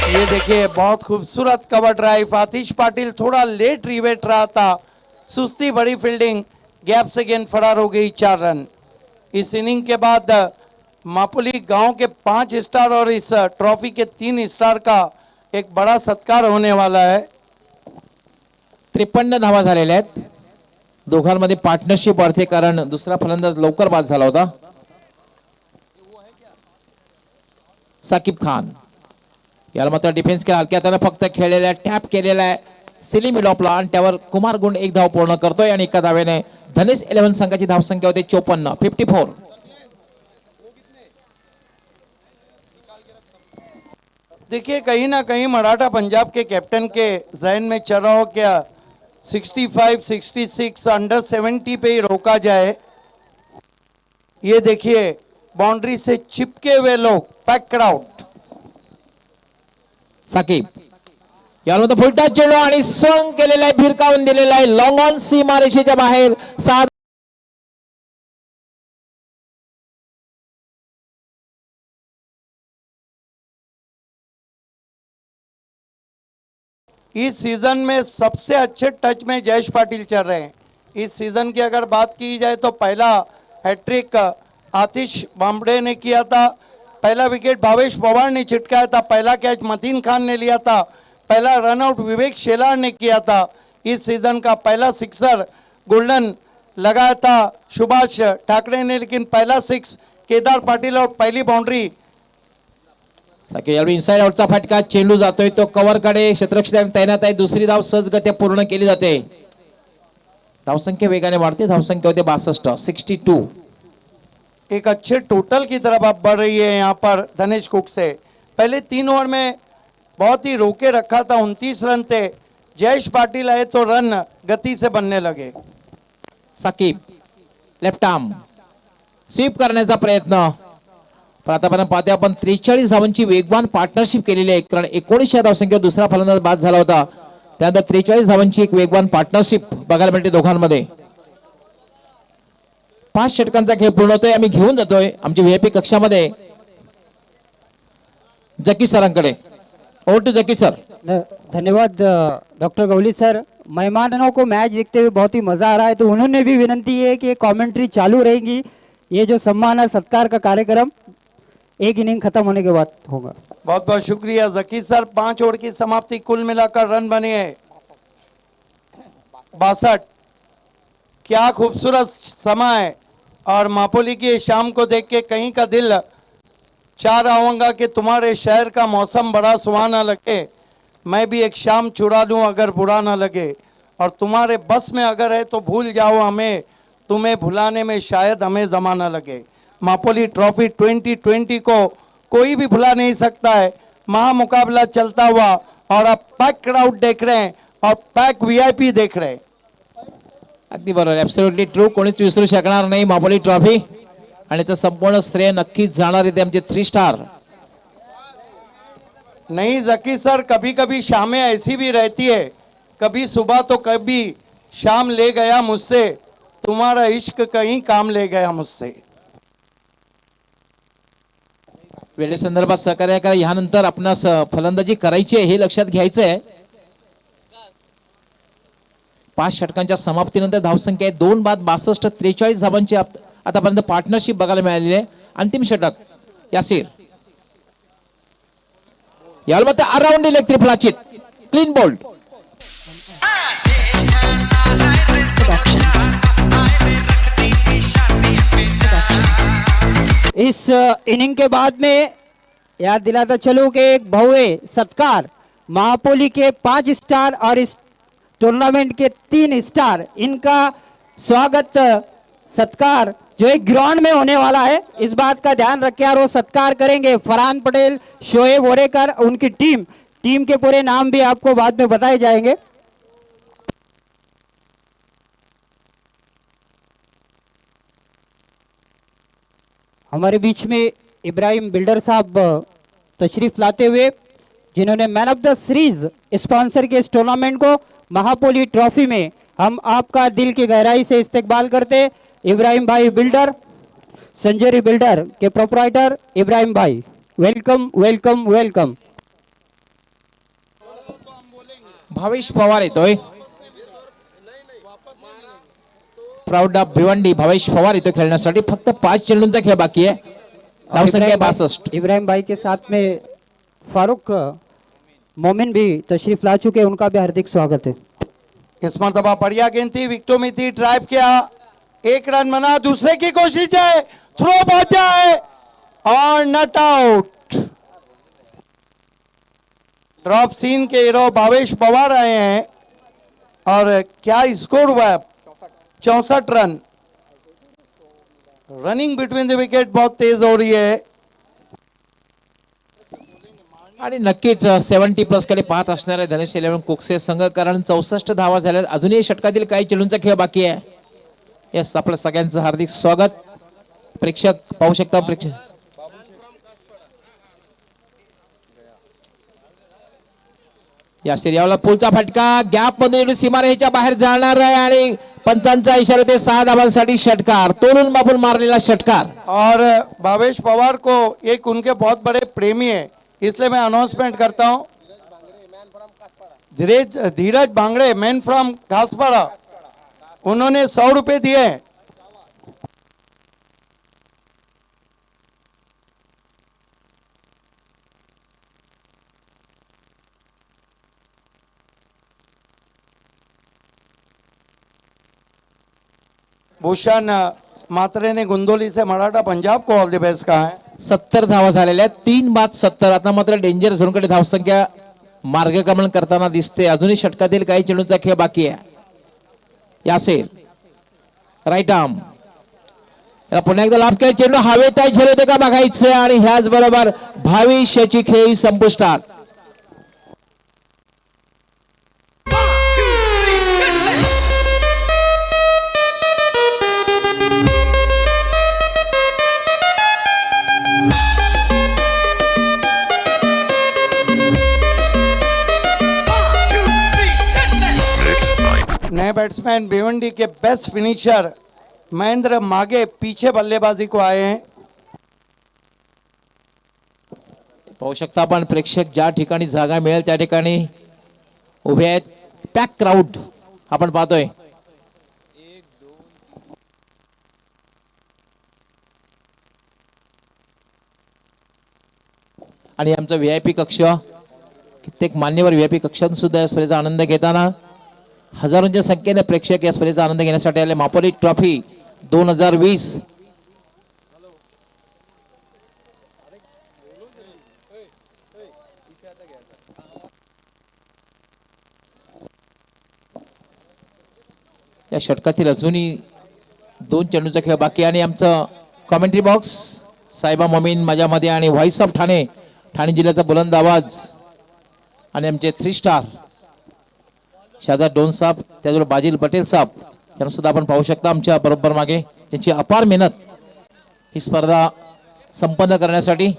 [SPEAKER 2] ये देखिए बहुत खूबसूरत कवर ड्राइव। आतिश पाटिल थोड़ा लेट रिवेट रहा था, सुस्ती बड़ी फील्डिंग, गैप से गेंद फरार हो गई, 4 रन। इस इनिंग के बाद मापोली गांव के 5 स्टार और इस ट्रॉफी के 3 स्टार का एक बड़ा सत्कार होने वाला है।
[SPEAKER 1] 53 धावा झालेल्या आहेत। दोघांमध्ये पार्टनरशिप वाढते, कारण दुसरा फलंदाज लवकर बाद झाला होता। साकिब खान याला मात्र डिफेन्स केला, हलक्या हाताने फक्त खेळलेला, टॅप केलेला आहे सिली मिडॉपला आणि त्यावर कुमार गुंड 1 धाव पूर्ण करतोय आणि एका धावेने धनेश 11 संघाची धावसंख्या होते 54 54।
[SPEAKER 2] देखिए कहीं ना कहीं मराठा पंजाब के कैप्टन के जहन में चल रहा हो क्या 65, 66 अंडर 70 पे ही रोका जाए। ये देखिए बाउंड्री से चिपके हुए लोग, पैक आउट।
[SPEAKER 1] साकिब यामध्ये फुलटा चेंडू आणि स्वंग केलेला आहे, भिरकावून दिलेला आहे, लॉंग ऑन सीमा रेषेच्या बाहेर।
[SPEAKER 2] इस सीजन में सबसे अच्छे टच में जयेश पाटिल चल रहे हैं। इस सीजन की अगर बात की जाए तो पहला हैट्रिक आतिश बामड़े ने किया था, पहला विकेट भावेश पवार ने चिटकाया था, पहला कैच मतीन खान ने लिया था, पहला रनआउट विवेक शेलार ने किया था। इस सीजन का पहला सिक्सर गोल्डन लगाया था सुभाष ठाकरे ने, लेकिन पहला 6 केदार पाटिल और पहली बाउंड्री।
[SPEAKER 1] साकिब यावेळी इनसाइड आउटचा फटका, चेंडू जातोय तो कव्हरकडे, क्षेत्ररक्षक तैनात आहे। दुसरी धाव सहजगत्या पूर्ण केली जाते। धावसंख्या वेगाने वाढते, धावसंख्या होते 62 62।
[SPEAKER 2] एक अच्छे टोटल की तरफ अब बढ़ रही है यहाँ पर धनेश कुक से। पहले 3 ओवर में बहुत ही रोके रखा था, 29 रन थे। जयेश पाटिल आए तो रन गति से बनने लगे।
[SPEAKER 1] साकिब लेफ्ट आर्म स्वीप करण्याचा प्रयत्न, पण आतापर्यंत पाहतोय आपण 43 धावांची वेगवान पार्टनरशिप केलेली आहे, कारण 19 धावसंख्येवर दुसरा फलंदाज बाद झाला होता। त्यानंतर 43 धावांची एक वेगवान पार्टनरशिप बघायला मिळते दोघांमध्ये। 5 षटकांचा खेळ पूर्ण होतोय। आम्ही घेऊन जातोय आमची व्हीआयपी कक्षामध्ये जकी सरांकडे। Over to Zaki sir.
[SPEAKER 3] धन्यवाद डॉक्टर गौली सर। मेहमानों को मैच देखते हुए बहुत ही मज़ा आ रहा है, तो उन्होंने भी विनंती है कि कमेंट्री चालू रहेगी, ये जो सम्मान सत्कार का कार्यक्रम एक इनिंग खत्म होने के बाद होगा।
[SPEAKER 2] बहुत बहुत शुक्रिया जकी सर। 5 ओवर की समाप्ति, कुल मिलाकर रन बने हैं 62। क्या खूबसूरत समय, और मापोली की इस शाम को देख के कहीं का दिल चाह रहा कि तुम्हारे शहर का मौसम बड़ा सुहाना लगे, मैं भी एक शाम चुरा लूं अगर बुरा ना लगे, और तुम्हारे बस में अगर है तो भूल जाओ हमें, तुम्हें भुलाने में शायद हमें जमाना लगे। मापोली ट्रॉफी 2020 को कोई भी भुला नहीं सकता है। महामुकाबला चलता हुआ, और आप पैक क्राउड देख रहे हैं और पैक वीआईपी देख रहे हैं।
[SPEAKER 1] अगदी बरोबर, ॲब्सोल्युटली ट्रू. कोणीच विसरू शकणार नाही मापोली ट्रॉफी, आणि त्याचं संपूर्ण श्रेय नक्कीच जाणार आहे ते आमचे 3 स्टार.
[SPEAKER 2] नहीं जकी सर, कभी कभी शामें ऐसी भी रहती है, कभी सुबह तो कभी शाम ले गया मुझसे, तुम्हारा इश्क कहीं काम ले गया मुझसे.
[SPEAKER 1] वेळेसंदर्भात सहकार्य करा. ह्यानंतर आपणास फलंदाजी करायची आहे हे लक्षात घ्यायचं आहे. 5 षटकांच्या समाप्तीनंतर धावसंख्या आहे 2 बाद 62, 43 धावांची आतापर्यंत पार्टनरशिप बघायला मिळालेली आहे. अंतिम षटक यासिर, याला मग अराउंड इलेक्ट्रिक फ्लाचित क्लीन बोल्ड.
[SPEAKER 3] इस इनिंग के बाद में याद दिलाता चलूं कि एक भव्य सत्कार महापोली के 5 स्टार और इस टूर्नामेंट के 3 स्टार, इनका स्वागत सत्कार जो एक ग्राउंड में होने वाला है, इस बात का ध्यान रखें और वो सत्कार करेंगे फरहान पटेल, शोएब ओरेकर, उनकी टीम के पूरे नाम भी आपको बाद में बताए जाएंगे। हमारे बीच में इब्राहिम बिल्डर साहब तशरीफ लाते हुए, जिन्होंने man of the series sponsor के इस टूर्नामेंट को महापोली ट्रॉफी में हम आपका दिल की गहराई से इस्तकबाल करते। इब्राहिम भाई बिल्डर, संजरी बिल्डर के प्रोपराइटर इब्राहिम भाई, welcome welcome welcome.
[SPEAKER 1] Bhavesh Pawar येतोय. प्राऊड ऑफ भिवंडी भावेश पवार येतो खेळण्यासाठी. फक्त 5 चेंडूंचा खेळ बाकी आहे. धावसंख्या 62.
[SPEAKER 3] इब्राहिम भाई के साथ में फारूक मोमिन भी तशरीफ ला चुके, उनका भी हार्दिक स्वागत है.
[SPEAKER 2] इस मरतबा बढ़िया गेंद थी, विकेटों में थी, ड्राइव किया, 1 रन बना, दूसरे की कोशिश है, थ्रो पहुंचा है और नट आउट. ड्रॉप सीन के हीरो भावेश पवार आए हैं, और क्या स्कोर हुआ है, 64 run. Running between the wicket बहुत तेज हो रही है.
[SPEAKER 1] आणि नक्कीच 70+ कडे पाहत असणारे धनेश 11 कोकसे संघ, कारण 64 धावा झाल्या. अजूनही षटकातील काही चेंडूंचा खेळ बाकी आहे. यस, आपल्या सगळ्यांचं हार्दिक स्वागत. प्रेक्षक पाहू शकता, प्रेक्षक या सिरियाला पुलचा फटका, गॅप मध्ये सीमारेषेच्या बाहेर जाणार आहे, आणि पंचांचा इशारा ते 6 धावांसाठी षटकार, तोडून मापून मारलेला षटकार.
[SPEAKER 2] और भावेश पवार को एक उनके बहुत बड़े प्रेमी है, इसलिए मैं अनाउंसमेंट करता हूं, धीरज भांगड़े, मैन फ्रॉम घासपाड़ा, उन्होंने 100 रुपए दिए. भूषण मात्रे ने गुंदोली से मराठा पंजाब को ऑल द बेस्ट कहा है.
[SPEAKER 1] 70 धावा झालेल्या आहेत. 3 बाद 70. आता मात्र डेंजर झोनकडे धावसंख्या मार्गक्रमण करताना दिसते. अजूनही षटकातील काही चेंडूंचा खेळ बाकी आहे. यासेर राईट आर्म, याला पुन्हा एकदा लाभ केला, चेंडू हवेत आहे, झेलते का बघायचं, आणि ह्याच बरोबर भविष्याची खेळी संपुष्टात.
[SPEAKER 2] नए बैट्समैन भिवंडी के बेस्ट फिनिशर महेंद्र मागे पीछे बल्लेबाजी को आए हैं.
[SPEAKER 1] पाहू शकता आपण, प्रेक्षक ज्या ठिकाणी जागा मिळेल त्या ठिकाणी उभे आहेत. पॅक क्राऊड आपण पाहतोय. आणि आमचा VIP कक्ष, कित्येक मान्यवर VIP कक्षात सुद्धा या स्पर्धेचा आनंद घेताना हजारोंच्या संख्येने प्रेक्षक या स्पर्धेचा आनंद घेण्यासाठी आले. मापोली ट्रॉफी 2020 या षटकातील अजूनही 2 चेंडूचा खेळ बाकी. आणि आमचं कॉमेंट्री बॉक्स साहेबा मोमीन माझ्यामध्ये आणि व्हॉइस ऑफ ठाणे, ठाणे जिल्ह्याचा बुलंद आवाज आणि आमचे 3 स्टार शादार डोन साहेब, त्याचबरोबर बाजील पटेल साहेब यांना सुद्धा आपण पाहू शकता आमच्या बरोबर मागे, त्यांची अपार मेहनत ही स्पर्धा संपन्न करण्यासाठी.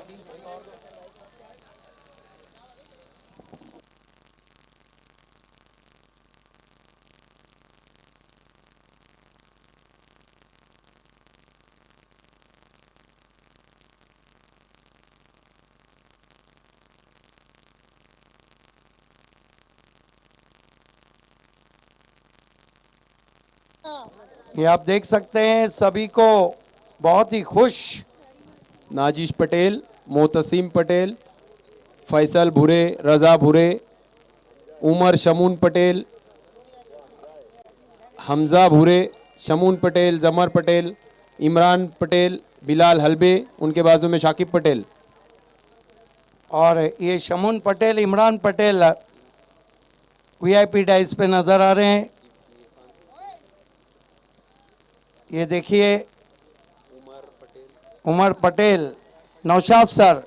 [SPEAKER 2] ये आप देख सकते हैं सभी को बहुत ही खुश
[SPEAKER 4] नाजिश पटेल, मोतसीम पटेल, फैसल भूरे, रजा भूरे, उमर शमून पटेल, हमजा भूरे, शमून पटेल, जमर पटेल, इमरान पटेल, बिलाल हलबे, उनके बाजू में शाकिब पटेल.
[SPEAKER 2] और ये शमून पटेल, इमरान पटेल VIP डाइस पे नजर आ रहे हैं. ये देखिए उमर पटेल, नौशाद सर.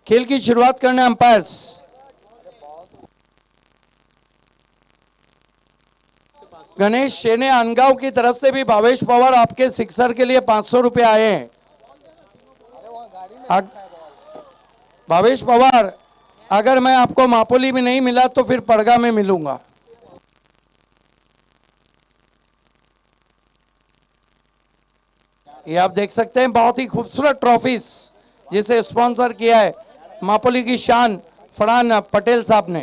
[SPEAKER 2] खेल की शुरुआत करने अंपायर्स. गणेश शेने अनगांव की तरफ से भी भावेश पवार आपके सिक्सर के लिए 500 रुपए आए हैं. भावेश पवार, अगर मैं आपको मापोली में नहीं मिला तो फिर पड़गा में मिलूंगा. ये आप देख सकते हैं बहुत ही खूबसूरत ट्रॉफीज जिसे स्पॉन्सर किया है मापोली की शान फरहान पटेल साहब ने.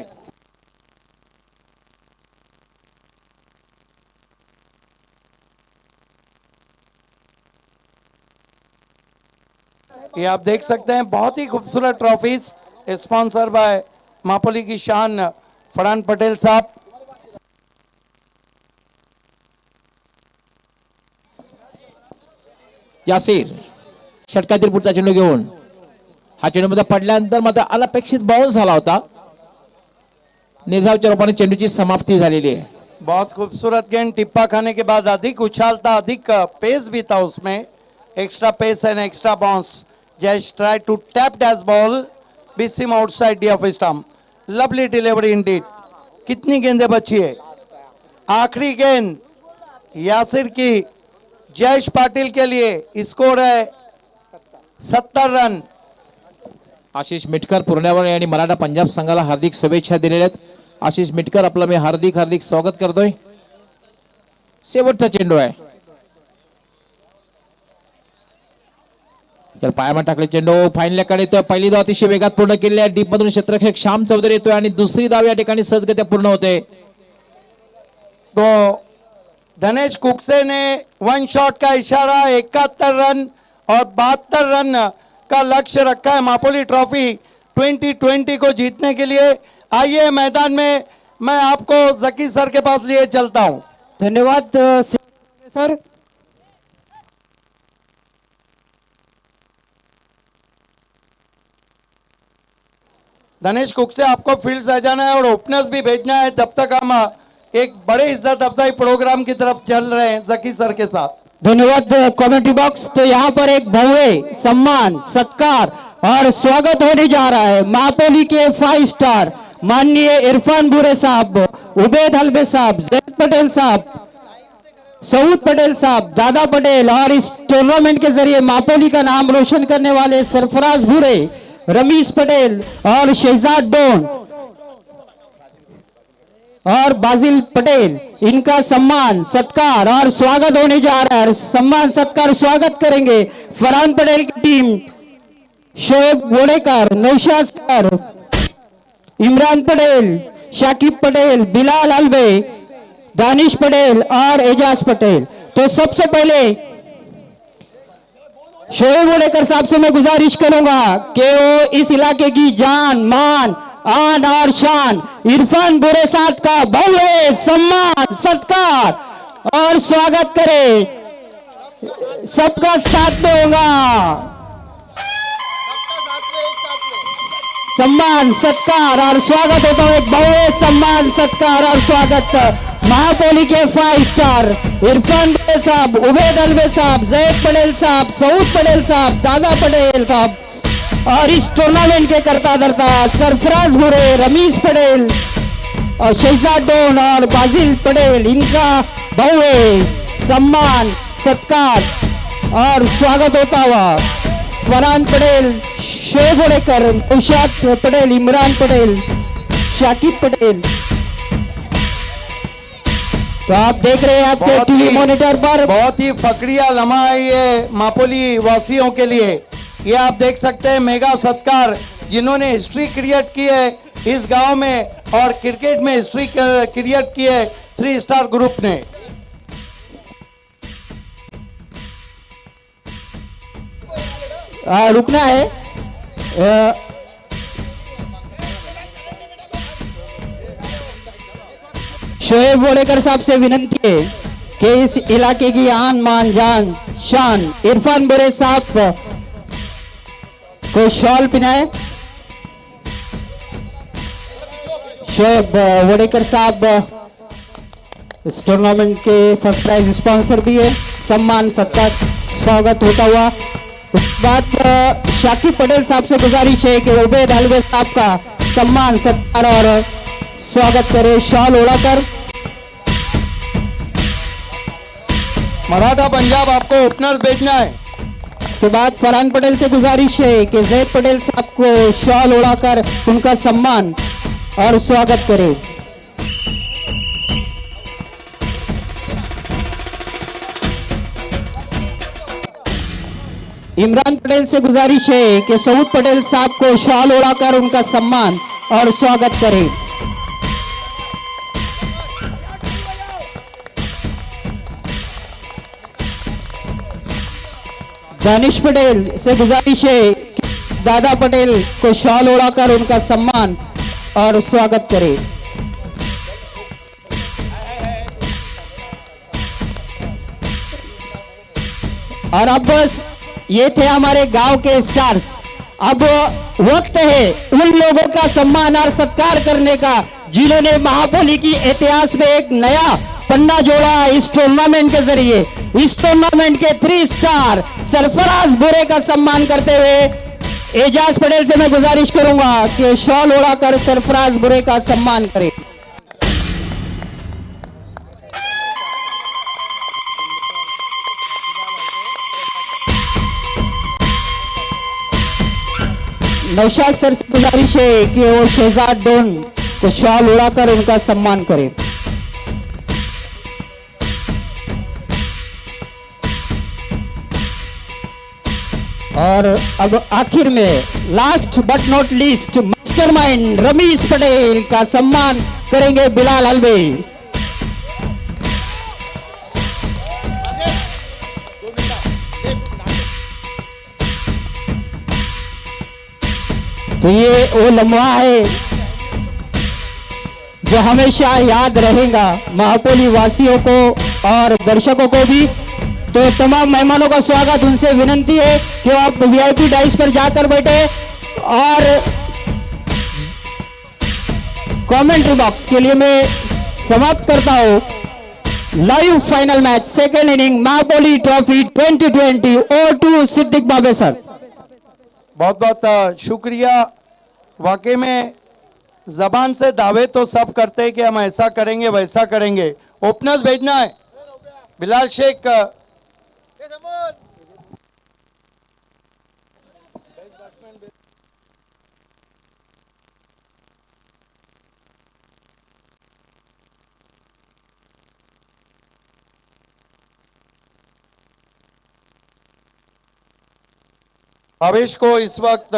[SPEAKER 2] ये आप देख सकते हैं बहुत ही खूबसूरत ट्रॉफीज स्पॉन्सर बाय मापोली की शान फरहान पटेल साहब.
[SPEAKER 1] यासीर षटकातील पुढचा चेंडू घेऊन हा चेंडू मध्ये पडल्यानंतर मात्र अनपेक्षित बाउन्स झाला होता. निर्धावच्या रूपाने चेंडूची समाप्ती झालेली आहे.
[SPEAKER 2] बहुत खूबसूरत गेंद, टिप्पा खाने के बाद अधिक उछाल था, अधिक पेस भी था उसमें. Extra pace and extra bounce. Just try to tap dash ball beats him outside the off stump. Lovely delivery indeed. कितनी गेंदें बची है? आखिरी गेंद यासिर की जयेश पाटिल के लिए. स्कोर है 70 रन.
[SPEAKER 1] आशिष मिटकर पुरण्यावर आणि मराठा पंजाब संघाला हार्दिक शुभेच्छा दिलेल्या आहेत. आशिष मिटकर आपलं मी हार्दिक हार्दिक स्वागत करतोय. शेवटचा चेंडू आहे. तर पायामध्ये टाकले चेंडू फाईनलकडे येतोय. पहिली धाव अतिशय वेगात पूर्ण केली आहे. डीप मधून क्षेत्ररक्षक श्याम चौधरी येतोय आणि दुसरी धाव या ठिकाणी सहजगत्या पूर्ण होते.
[SPEAKER 2] तो धनेश कुकसे ने 1 शॉट का इशारा 71 रन और 72 रन का लक्ष्य रखा है मापोली ट्रॉफी 2020 को जीतने के लिए. आइए मैदान में, मैं आपको जकी सर के पास लिए चलता हूं.
[SPEAKER 3] धन्यवाद सर.
[SPEAKER 2] धनेश कुकसे आपको फील्ड सजाना है और ओपनर्स भी भेजना है. तब तक हम एक बड़े इज्जत अफजाई प्रोग्राम की तरफ चल रहे हैं जकी सर के साथ.
[SPEAKER 3] धन्यवाद कमेटी बॉक्स. तो यहाँ पर एक भव्य सम्मान, सत्कार और स्वागत होने जा रहा है. मापोली के 5 स्टार माननीय इरफान बुरे साहब, उबैद हलबे साहब, जैद पटेल साहब, सऊद पटेल साहब, दादा पटेल और इस टूर्नामेंट के जरिए मापोली का नाम रोशन करने वाले सरफराज भूरे, रमीश पटेल और शहजाद डोन और बाजिल पटेल, इनका सम्मान, सत्कार और स्वागत होने जा रहा है. सम्मान, सत्कार, स्वागत करेंगे फरहान पटेल की टीम. शोएब वोडेकर, नौशाद सर, इमरान पटेल, शाकिब पटेल, बिलाल अलबे, दानिश पटेल और एजाज पटेल. तो सबसे पहले शोएब वोडेकर साहब से मैं गुजारिश करूंगा कि वो इस इलाके की जान मान आन और शान इरफान बुरे साहब का भव्य सम्मान सत्कार और स्वागत करे। सबका साथ में होगा, सम्मान सत्कार और स्वागत होता है। भव्य सम्मान सत्कार और स्वागत महापोली के 5 स्टार इरफान बुरे साहब, उबैद अलवे साहब, जैद पटेल साहब, सऊद पटेल साहब, दादा पटेल साहब और इस टूर्नामेंट के करता धरता सरफराज बुरे, रमीज पटेल और शहजाद डोन और बाजिल पटेल, इनका भव्य सम्मान सत्कार और स्वागत होता हुआ। फरहान पटेल, शोएब वोडेकर, नौशाद पटेल, इमरान पटेल, शाकिब पटेल। तो आप देख रहे हैं आपके टीवी मॉनिटर पर
[SPEAKER 2] बहुत ही फकरिया लम्हा है ये मापोली वासियों के लिए। ये आप देख सकते हैं मेगा सत्कार जिन्होंने हिस्ट्री क्रिएट की है इस गांव में और क्रिकेट में हिस्ट्री क्रिएट की है 3 स्टार ग्रुप ने।
[SPEAKER 3] रुकना है। शोएब वोडेकर साहब से विनती है कि इस इलाके की आन मान जान शान इरफान बुरे साहब को शॉल पिनाए। शोएब वोडेकर साहब इस टूर्नामेंट के फर्स्ट प्राइज स्पॉन्सर भी है। सम्मान सत्कार स्वागत होता हुआ। उसके बाद शाकिब पटेल साहब से गुजारिश है कि उबैद अलवे साहब का सम्मान सत्कार और स्वागत करे शॉल ओढ़ाकर।
[SPEAKER 2] मराठा पंजाब आपको ओपनर भेजना है।
[SPEAKER 3] उसके बाद फरहान पटेल से गुजारिश है कि जैद पटेल साहब को शॉल ओढ़ाकर उनका सम्मान और स्वागत करे। इमरान पटेल से गुजारिश है कि सऊद पटेल साहब को शॉल ओढ़ाकर उनका सम्मान और स्वागत करें। दानिश पटेल से गुजारिश है कि दादा पटेल को शॉल ओढ़ाकर उनका सम्मान और स्वागत करें। और अब बस ये थे हमारे गांव के स्टार्स। अब वक्त है उन लोगों का सम्मान और सत्कार करने का जिन्होंने महापोली की इतिहास में एक नया पन्ना जोड़ा इस टूर्नामेंट के जरिए। इस टूर्नामेंट के 3 स्टार सरफराज बुरे का सम्मान करते हुए एजाज पटेल से मैं गुजारिश करूंगा कि शॉल ओढ़ाकर सरफराज बुरे का सम्मान करें। नौशाद सर से गुजारिश है कि वो शहजाद डोन को शॉल उड़ाकर उनका सम्मान करें। और अब आखिर में last but not least mastermind Ramiz Patel का सम्मान करेंगे बिलाल हलवे। तो ये वो लम्हा है जो हमेशा याद रहेगा महापोली वासियों को और दर्शकों को भी। तो तमाम मेहमानों का स्वागत, उनसे विनती है कि आप वीआईपी डाइस पर जाकर बैठे और कमेंट्री बॉक्स के लिए मैं समाप्त करता हूं। Live final match second inning Mahapoli trophy 2020 O2 Siddique Babe sir.
[SPEAKER 2] बहुत बहुत शुक्रिया। वाकई में जबान से दावे तो सब करते हैं कि हम ऐसा करेंगे वैसा करेंगे। ओपनर्स भेजना है। बिलाल शेख भावेश को इस वक्त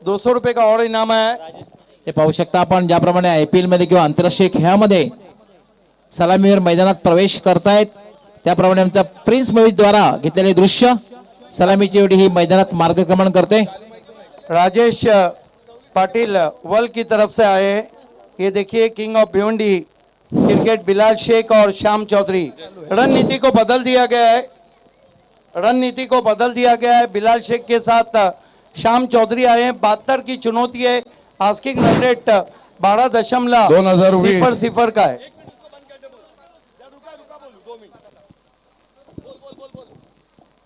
[SPEAKER 2] 200 रुपये का और इनाम है।
[SPEAKER 1] हे पाहू शकता आपण ज्याप्रमाणे IPL मध्ये किंवा आंतरराष्ट्रीय खेळामध्ये सलामीवर मैदानात प्रवेश करतायत त्याप्रमाणे आमचा प्रिन्स मूवीज द्वारा घेतलेले दृश्य सलामीची जोडी ही मैदानात मार्गक्रमण करते.
[SPEAKER 2] राजेश पाटिल वर्ल्ड की तरफ से आए हैं. ये देखिए king of Bhiwandi cricket Bilal Shaikh और श्याम चौधरी. रणनीति को बदल दिया गया है. रणनीति को बदल दिया गया है. बिलाल शेख के साथ श्याम चौधरी आए हैं. 72 की चुनौती है. आस्किंग रन रेट 12.000 का है.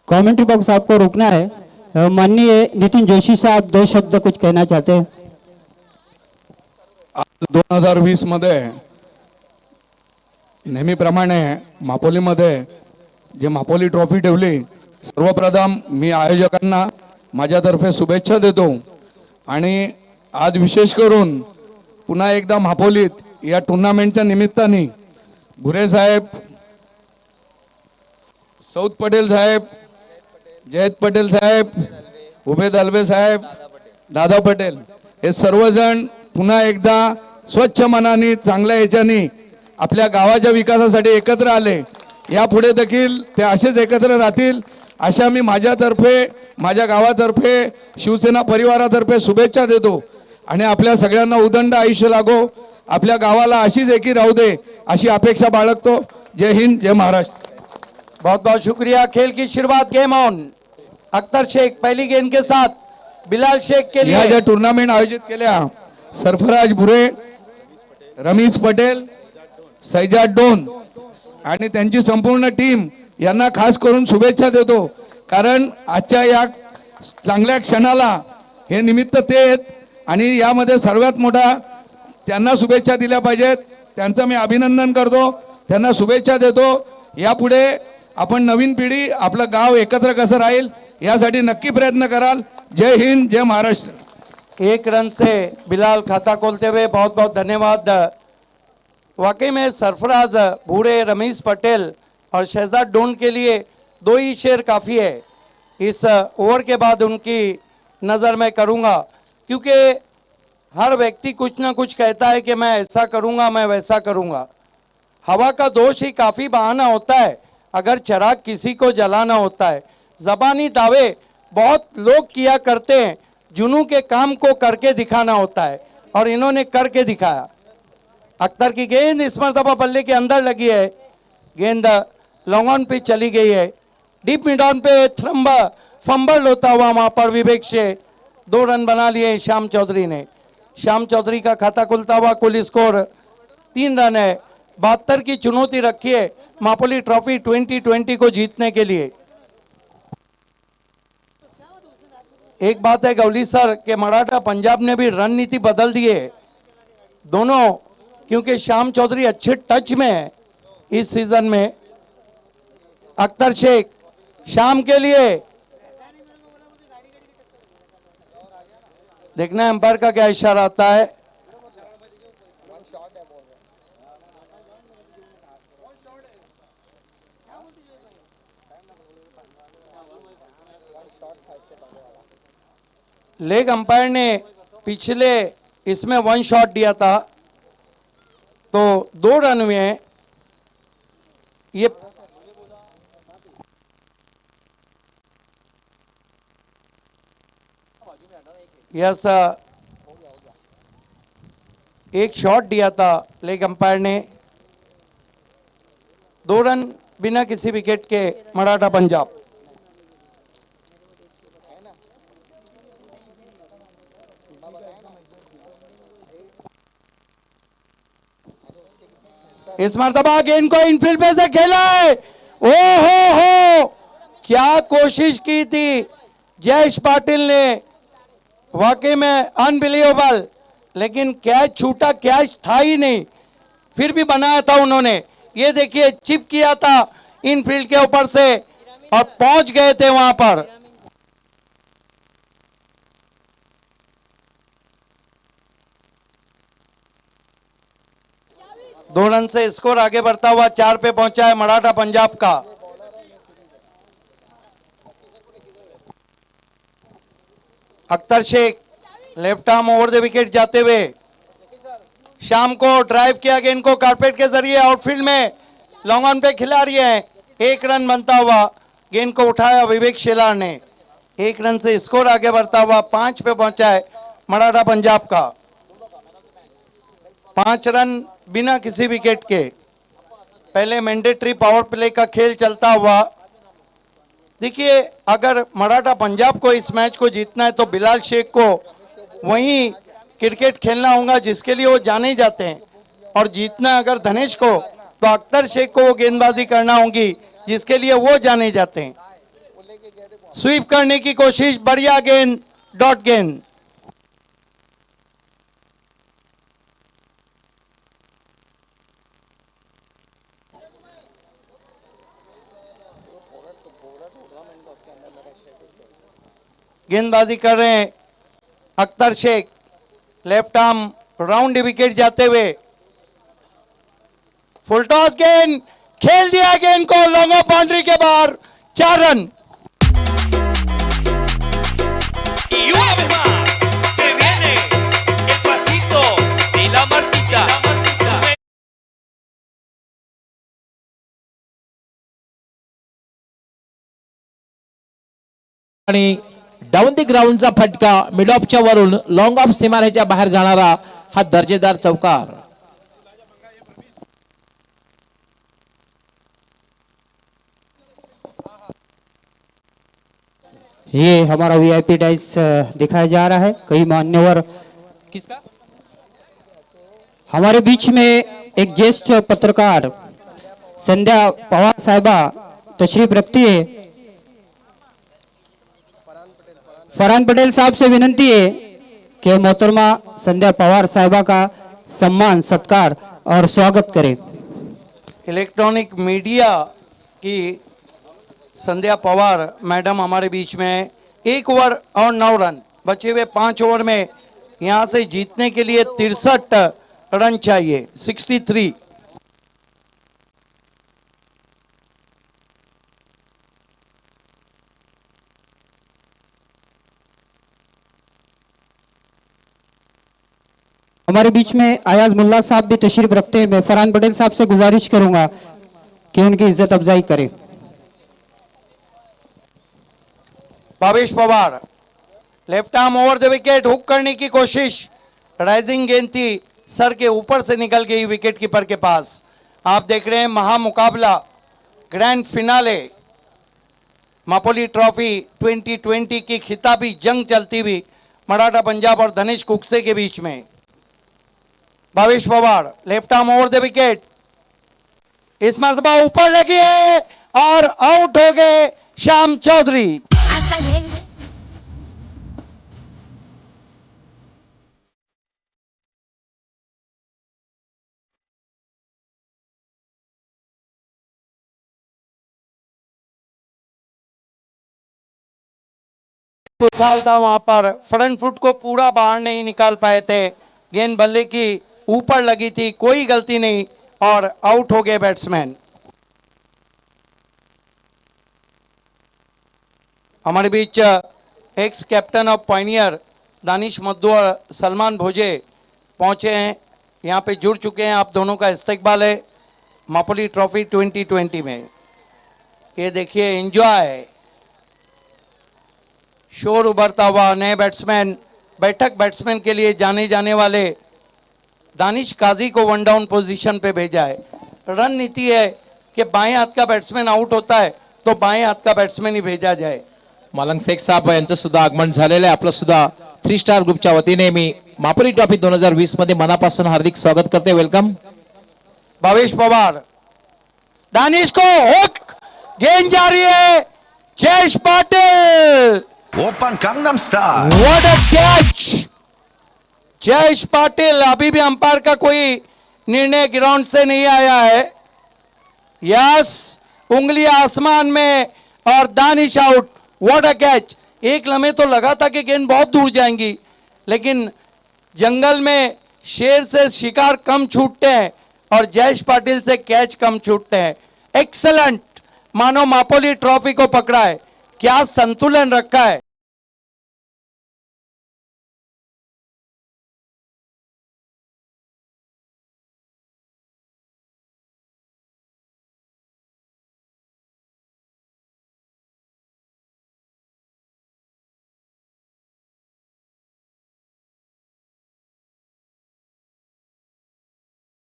[SPEAKER 3] कमेंट्री बॉक्स आपको रोकना है. माननीय नितिन जोशी साहब 2 शब्द कुछ कहना चाहते हैं.
[SPEAKER 5] 2020 मध्ये नेहमीप्रमाणे मापोलीमध्ये जे मापोली ट्रॉफी ठेवली, सर्वप्रथम मी आयोजकांना माझ्यातर्फे शुभेच्छा देतो. आणि आज विशेष करून पुन्हा एकदा मापोलीत या टुर्नामेंटच्या निमित्ताने भुरे साहेब, सौद पटेल साहेब, जयत पटेल साहेब, उबेद अलवे साहेब, दादा पटेल हे सर्वजण पुन्हा एकदा स्वच्छ मनाने चांगल्या याच्याने आपल्या गावाच्या विकासासाठी एकत्र आले. यापुढे देखील ते असेच एकत्र राहतील अशा मी माझ्यातर्फे, माझ्या गावातर्फे, शिवसेना परिवारातर्फे शुभेच्छा देतो. आणि आपल्या सगळ्यांना उदंड आयुष्य लागो, आपल्या गावाला अशीच एकी राहू दे अशी अपेक्षा बाळगतो. जय हिंद, जय महाराष्ट्र.
[SPEAKER 2] बहुत बहुत शुक्रिया. खेल की शुरुआत गेम ऑन. अख्तर शेख पहली गेंद के साथ बिलाल शेख के
[SPEAKER 5] या
[SPEAKER 2] लिए.
[SPEAKER 5] ज्या टुर्नामेंट आयोजित केल्या सरफराज भुरे, रमेश पटेल, सैजाद डोन आणि त्यांची संपूर्ण टीम यांना खास करून शुभेच्छा देतो. कारण आजच्या या चांगल्या क्षणाला हे निमित्त ते आहेत आणि यामध्ये सर्वात मोठा त्यांना शुभेच्छा दिल्या पाहिजेत. त्यांचं मी अभिनंदन करतो, त्यांना शुभेच्छा देतो. यापुढे आपण नवीन पिढी आपलं गाव एकत्र कसं राहील यासाठी नक्की प्रयत्न कराल. जय हिंद, जय महाराष्ट्र.
[SPEAKER 2] 1 रन से बिलाल खाता खोलते हुए बहुत बहुत धन्यवाद. वाकई में सरफराज भूरे, रमेश पटेल और शहजाद डोन के लिए 2 ही शेर काफ़ी है. इस ओवर के बाद उनकी नज़र मैं करूंगा, क्योंकि हर व्यक्ति कुछ ना कुछ कहता है कि मैं ऐसा करूंगा, मैं वैसा करूंगा. हवा का दोष ही काफ़ी बहाना होता है अगर चिराग किसी को जलाना होता है. ज़बानी दावे बहुत लोग किया करते हैं, जुनू के काम को करके दिखाना होता है और इन्होंने करके दिखाया. अख्तर की गेंद इस मरतबा बल्ले के अंदर लगी है. गेंद लॉन्ग ऑन पे चली गई है. डीप मिड ऑन पे फंबल होता हुआ वहां पर विवेक से 2 रन बना लिए श्याम चौधरी ने. श्याम चौधरी का खाता खुलता हुआ कुल स्कोर 3 रन है. 72 की चुनौती रखी है मापोली ट्रॉफी 2020 को जीतने के लिए. एक बात है गौली सर के मराठा पंजाब ने भी रणनीति बदल दी है दोनों, क्योंकि श्याम चौधरी अच्छे टच में है इस सीजन में. अख्तर शेख शाम के लिए देखना है अंपायर का क्या इशारा आता है. लेग अंपायर ने पिछले इसमें 1 शॉट दिया था तो 2 रन हुए हैं. ये यस, एक शॉट दिया था लेग अंपायर ने. 2 रन बिना किसी विकेट के मराठा पंजाब. इस मरतबा गेंद को इनफील्ड पे से खेला है. ओ हो क्या कोशिश की थी जयेश पाटिल ने, वाकई में अनबिलीवेबल. लेकिन कैच छूटा, कैच था ही नहीं, फिर भी बनाया था उन्होंने. ये देखिए चिप किया था इनफील्ड के ऊपर से और पहुंच गए थे वहां पर. दो रन से स्कोर आगे बढ़ता हुआ 4 पे पहुंचा है मराठा पंजाब का. Akhtar Shaikh left arm over the wicket जाते हुए शाम को ड्राइव किया गेंद को कारपेट के जरिए आउटफील्ड में लॉन्ग ऑन पे खिला रही है. 1 रन बनता हुआ गेंद को उठाया विवेक शेलार ने, 1 रन से स्कोर आगे बढ़ता हुआ 5 पे पहुंचा है मराठा पंजाब का। 5 रन बिना किसी विकेट के। पहले मैंडेटरी पावर प्ले का खेल चलता हुआ। देखिए, अगर मराठा पंजाब को इस मैच को जीतना है तो बिलाल शेख को वही क्रिकेट खेलना होगा जिसके लिए वो जाने जाते हैं, और जीतना है अगर धनेश को तो अख्तर शेख को वो गेंदबाजी करना होगी जिसके लिए वो जाने जाते हैं। स्वीप करने की कोशिश, बढ़िया गेंद, डॉट गेंद। गेंदबाजी कर रहे हैं Akhtar Shaikh, left arm round wicket जाते हुए। फुल टॉस गेंद, खेल दिया गेंद को लॉन्ग ऑफ बाउंड्री के बाहर, 4 run.
[SPEAKER 6] Y una vez más se viene el pasito de la Martita.
[SPEAKER 1] आणि डाऊन दी ग्राउंडचा फटका, मिड ऑफच्या वरून लॉंग ऑफ सीमारेच्या बाहेर जाणारा हा दर्जेदार चौकार।
[SPEAKER 3] ये हमारा वीआईपी डाइस दिखाया जा रहा है। कई मान्यवर किसका हमारे बीच में एक ज्येष्ठ पत्रकार संध्या पवार साहिबा तशरीफ रखती है। फरहान पटेल साहब से विनंती है कि मोहतरमा संध्या पवार साहिबा का सम्मान, सत्कार और स्वागत करें।
[SPEAKER 2] इलेक्ट्रॉनिक मीडिया की संध्या पवार मैडम हमारे बीच में है। 1 ओवर और 9 रन बचे हुए 5 ओवर में यहां से जीतने के लिए 63 रन चाहिए, 63।
[SPEAKER 3] हमारे बीच में अयाज मुल्ला साहब भी तशरीफ रखते हैं। मैं फरहान पटेल साहब से गुजारिश करूंगा कि उनकी इज्जत अफजाई करें।
[SPEAKER 2] Bhavesh Pawar left arm over the wicket, hook करने की कोशिश, राइजिंग गेंद थी, सर के ऊपर से निकल गई विकेट कीपर के पास। आप देख रहे हैं महामुकाबला, ग्रैंड फिनाले, मापोली ट्रॉफी 2020 की खिताबी जंग चलती हुई मराठा पंजाब और धनेश कुकसे के बीच में। Bhavesh Pawar left arm over the wicket, इस मरतबा ऊपर लगी है और आउट हो गए श्याम चौधरी। था वहां पर फ्रंट फुट को पूरा बाहर नहीं निकाल पाए थे, गेंद बल्ले की ऊपर लगी थी, कोई गलती नहीं और आउट हो गए बैट्समैन। हमारे बीच ex captain of pioneer Danish Maddu और सलमान भोजे पहुंचे हैं, यहाँ पे जुड़ चुके हैं। आप दोनों का इस्तकबाल है मापोली ट्रॉफी 2020 में। ये देखिए, एंजॉय, शोर उभरता हुआ। नए बैट्समैन, बैठक बैट्समैन के लिए जाने जाने वाले दानिश काजी को 1 डाउन पोजीशन पे भेजा है। रन नीति है कि बाएं हाथ का बैट्समैन आउट होता है तो बाएं हाथ का बैट्समैन ही भेजा जाए।
[SPEAKER 1] मालंग शेख साहेब यांचं सुद्धा आगमन झालेलं आहे। आपलं सुद्धा 3 स्टार ग्रुपच्या वतीने मी मापोली ट्रॉफी 2020 मध्ये मनापासून हार्दिक स्वागत करते। वेलकम।
[SPEAKER 2] भावेश पवार, दानिश को हुक, गेंद जा रही है, जयेश पाटिल,
[SPEAKER 7] ओपन कंगनम star,
[SPEAKER 2] what a catch. Jayesh Patil, अभी भी अंपायर का कोई निर्णय ग्राउंड से नहीं आया है। यस, उंगली आसमान में और Danish out, what a catch. एक लम्हे तो लगा था कि गेंद बहुत दूर जाएंगी, लेकिन जंगल में शेर से शिकार कम छूटते हैं और जयेश पाटिल से कैच कम छूटते हैं। एक्सलेंट, मानो मापोली ट्रॉफी को पकड़ा है, क्या संतुलन रखा है।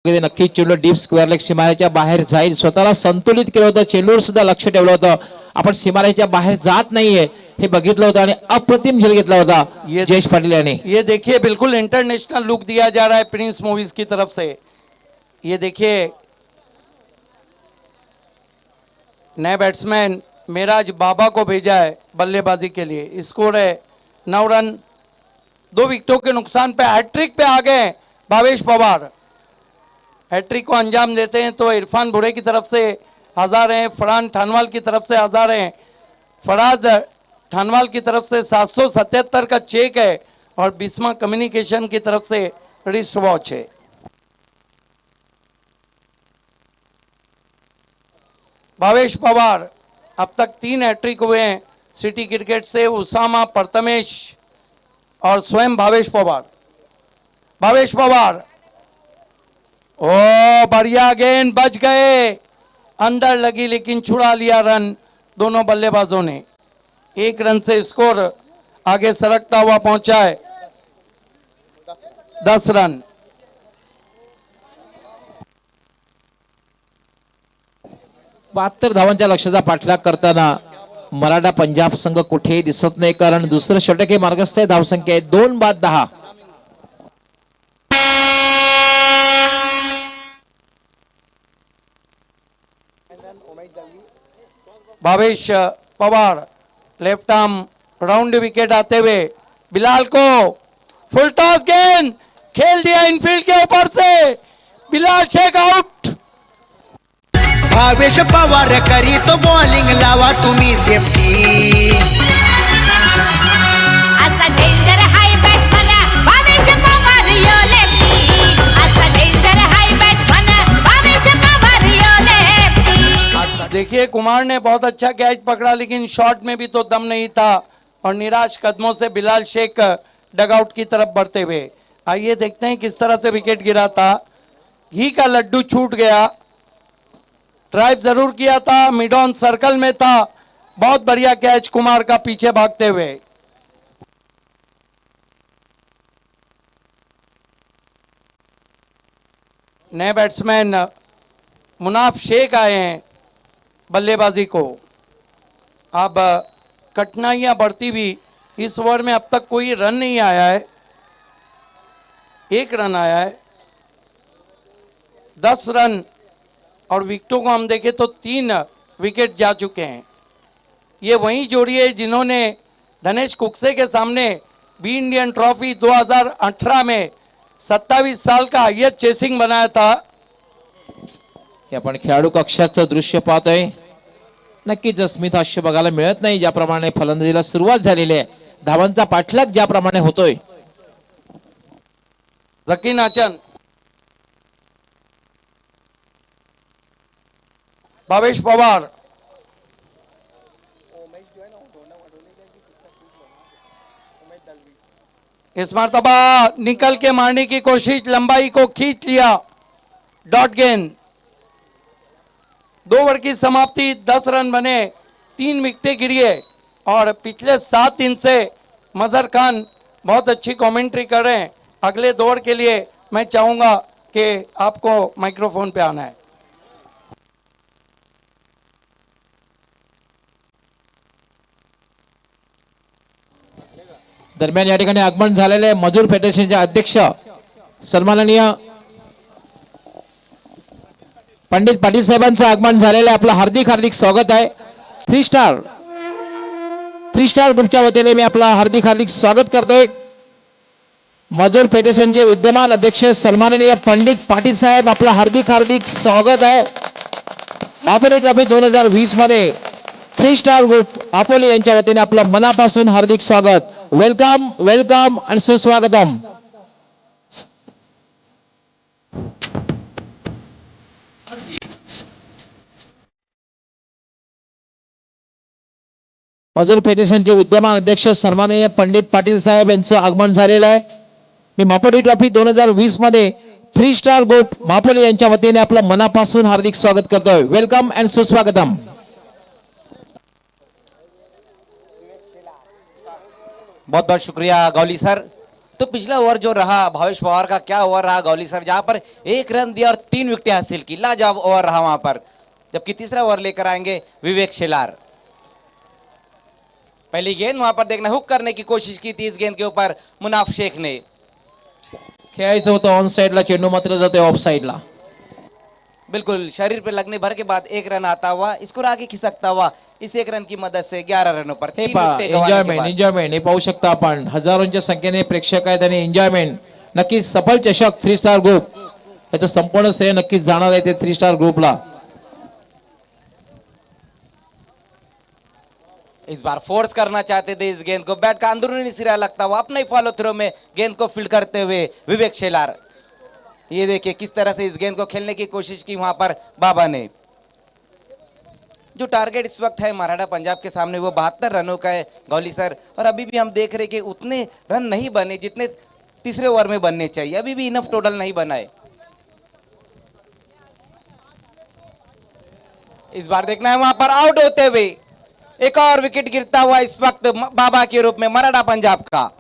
[SPEAKER 1] कधी नक्कीच चेंडू डीप स्क्वेअर लेग सीमारेच्या बाहेर जाईल. स्वतःला संतुलित केलं होतं, चेंडूवर सुद्धा लक्ष ठेवलं होतं. आपण सीमारेच्या बाहेर जात नाहीये हे बघितलं होतं आणि अप्रतिम झेल घेतला होता जयेश पाटील यांनी.
[SPEAKER 2] ये देखिए बिल्कुल इंटरनेशनल लुक दिया जा रहा है प्रिंस मूवीज की तरफ से. ये देखिए नए बैट्समैन मेराज बाबा को भेजा है बल्लेबाजी के लिए. स्कोर है 9 रन. 2 विकेटों के नुकसान पे हैट्रिक पे आ गए भावेश पवार. हैट्रिक को अंजाम देते हैं तो इरफान बुरे की तरफ से 1000 हैं, फरहान ठानवाल की तरफ से 1000 हैं, फराज ठानवाल की तरफ से 777 का चेक है और बिस्मा कम्युनिकेशन की तरफ से रिस्ट वॉच है. भावेश पवार अब तक 3 हैट्रिक हुए हैं सिटी क्रिकेट से. उसामा, प्रथमेश और स्वयं भावेश पवार. भावेश पवार ओ बढ़िया गेंद, बच गए, अंदर लगी लेकिन छुड़ा लिया रन दोनों बल्लेबाजों ने. 1 रन से स्कोर आगे सरकता हुआ पहुंचा है 10 रन.
[SPEAKER 1] बहात्तर धावांच्या लक्ष्याचा पाठलाग करताना मराठा पंजाब संघ कुठेही दिसत नाही, कारण दुसरं षटक हे मार्गस्थ आहे. धावसंख्या आहे 2 बाद 10.
[SPEAKER 2] Bhavesh Pawar left arm round wicket आते हुए बिलाल को फुल टॉस गेंद खेल दिया इनफील्ड के ऊपर से. बिलाल शेख आउट.
[SPEAKER 8] भावेश पवार करी तो बॉलिंग लावा तुम्ही सेफ्टी.
[SPEAKER 9] असा डेंजर हाय बॅट्समन भावेश पवार यो लेफ्टी. असा डेंजर हाय बॅट्समन भावेश पवार यो लेफ्टी.
[SPEAKER 2] देखिए कुमार ने बहुत अच्छा कैच पकड़ा लेकिन शॉट में भी तो दम नहीं था और निराश कदमों से बिलाल शेख डगआउट की तरफ बढ़ते हुए. आइए देखते हैं किस तरह से विकेट गिरा था. घी का लड्डू छूट गया. ड्राइव जरूर किया था, मिड ऑन सर्कल में था. बहुत बढ़िया कैच कुमार का पीछे भागते हुए. नए बैट्समैन मुनाफ शेख आए हैं बल्लेबाजी को. अब कठिनाइयां बढ़ती हुई. इस ओवर में अब तक कोई रन नहीं आया है. 1 रन आया है. 10 रन और विकेटों को हम देखें तो 3 विकेट जा चुके हैं. ये वही जोड़ी है जिन्होंने धनेश कुकसे के सामने बी इंडियन ट्रॉफी 2018 में 27 साल का हाईएस्ट चेसिंग बनाया था.
[SPEAKER 1] हे आपण खेळाडू कक्षाचं दृश्य पाहतोय. नक्कीच स्मित हास्य बघायला मिळत नाही. ज्याप्रमाणे फलंदाजीला सुरुवात झालेली आहे, धावांचा पाठलाग ज्याप्रमाणे होतोय.
[SPEAKER 2] जकीन आचन, भावेश पवार, इस मरतबा निकल के मारने की कोशिश, लंबाई को खींच लिया. डॉट गेंद. 2 ओवर की समाप्ति. 10 रन बने, 3 विकेटें गिरी है और पिछले 7 दिन से मजहर खान बहुत अच्छी कमेंट्री कर रहे हैं. अगले दौर के लिए मैं चाहूंगा कि आपको माइक्रोफोन पे आना है.
[SPEAKER 1] दरम्यान या ठिकाणी आगमन झालेले मजूर फेडरेशनचे अध्यक्ष सन्माननीय पंडित पाटील साहेबांचं आगमन झालेलं आहे. आपलं हार्दिक हार्दिक स्वागत आहे. 3 स्टार ग्रुपच्या वतीने मी आपलं हार्दिक हार्दिक स्वागत करतोय. मजूर फेडरेशनचे विद्यमान अध्यक्ष सन्माननीय पंडित पाटील साहेब, आपलं हार्दिक हार्दिक स्वागत आहे. महापौर ट्रॉफी 2020 मध्ये 3 स्टार ग्रुप अपोली यांच्या वतीने आपलं मनापासून हार्दिक स्वागत. वेलकम वेलकम आणि सुस्वागतम. मजूर फेडरेशनचे विद्यमान अध्यक्ष सन्माननीय पंडित पाटील साहेब यांचं आगमन झालेलं आहे. मी महापौर ट्रॉफी 2020 मध्ये 3 स्टार ग्रुप महापोली यांच्या वतीने आपलं मनापासून हार्दिक स्वागत करतोय. वेलकम अँड सुस्वागतम.
[SPEAKER 10] बहुत बहुत शुक्रिया गौली सर. तो पिछला ओवर जो रहा भावेश पवार का, क्या ओवर रहा गौली सर, जहां पर 1 रन दिया और 3 विकेटें हासिल की, लाजवाब ओवर रहा वहां पर। जबकि तीसरा ओवर लेकर आएंगे विवेक शेलार। पहली गेंद वहां पर देखना, हुक करने की कोशिश की थी इस गेंद के ऊपर मुनाफ शेख ने।
[SPEAKER 1] खेळायचं होतं ऑन साइडला, चेंडू मात्र जातोय ऑफ साइडला.
[SPEAKER 10] बिल्कुल शरीर पर लगने भर के बाद 1 रन आता हुआ, इसको आगे खिसकता हुआ इस 1 रन की मदद से 11 रनों पर
[SPEAKER 1] हे
[SPEAKER 10] 3
[SPEAKER 1] पहा
[SPEAKER 10] विकेटें गंवाने के बाद।
[SPEAKER 1] एन्जॉयमेंट हे पाहू शकता आपण. हजारोंच्या संख्येने प्रेक्षक आहेत आणि एन्जॉयमेंट. नक्कीच सफल चषक 3 स्टार ग्रुप याचं संपूर्ण श्रेय नक्कीच जाणार आहे ते 3 स्टार ग्रुपला.
[SPEAKER 10] इस बार फोर्स करना चाहते थे इस गेंद को, बैट का अंदरूनी सिरा लगता हुआ अपने ही फॉलो थ्रो में गेंद को फील्ड करते हुए विवेक शेलार। ये देखिए किस तरह से इस गेंद को खेलने की कोशिश की वहां पर बाबा ने। जो टारगेट इस वक्त है मराठा पंजाब के सामने वो 72 रनों का है गौली सर, और अभी भी हम देख रहे कि उतने रन नहीं बने जितने तीसरे ओवर में बनने चाहिए, अभी भी इनफ टोटल नहीं बना है। इस बार देखना है वहां पर आउट होते हुए एक और विकेट गिरता हुआ इस वक्त बाबा के रूप में मराठा पंजाब का।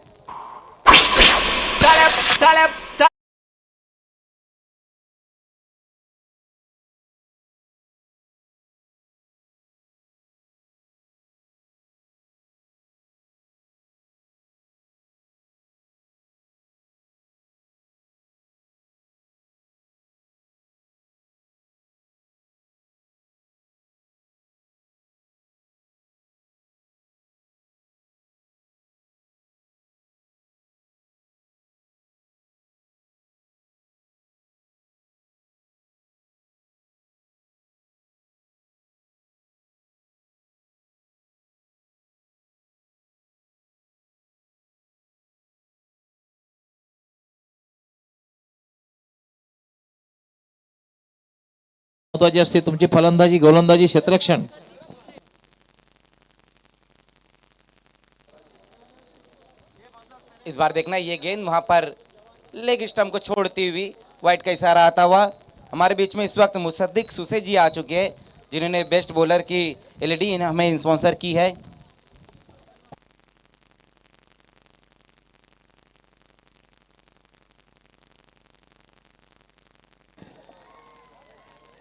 [SPEAKER 1] महत्वाची असते तुमची फलंदाजी, गोलंदाजी, क्षेत्ररक्षण.
[SPEAKER 10] इस बार देखना ये गेंद वहां पर लेग स्टंप को छोड़ती हुई वाइट का इशारा आता हुआ। हमारे बीच में इस वक्त मुसद्दिक सुसे जी आ चुके हैं जिन्होंने बेस्ट बॉलर की एलईडी हमें स्पॉन्सर की है।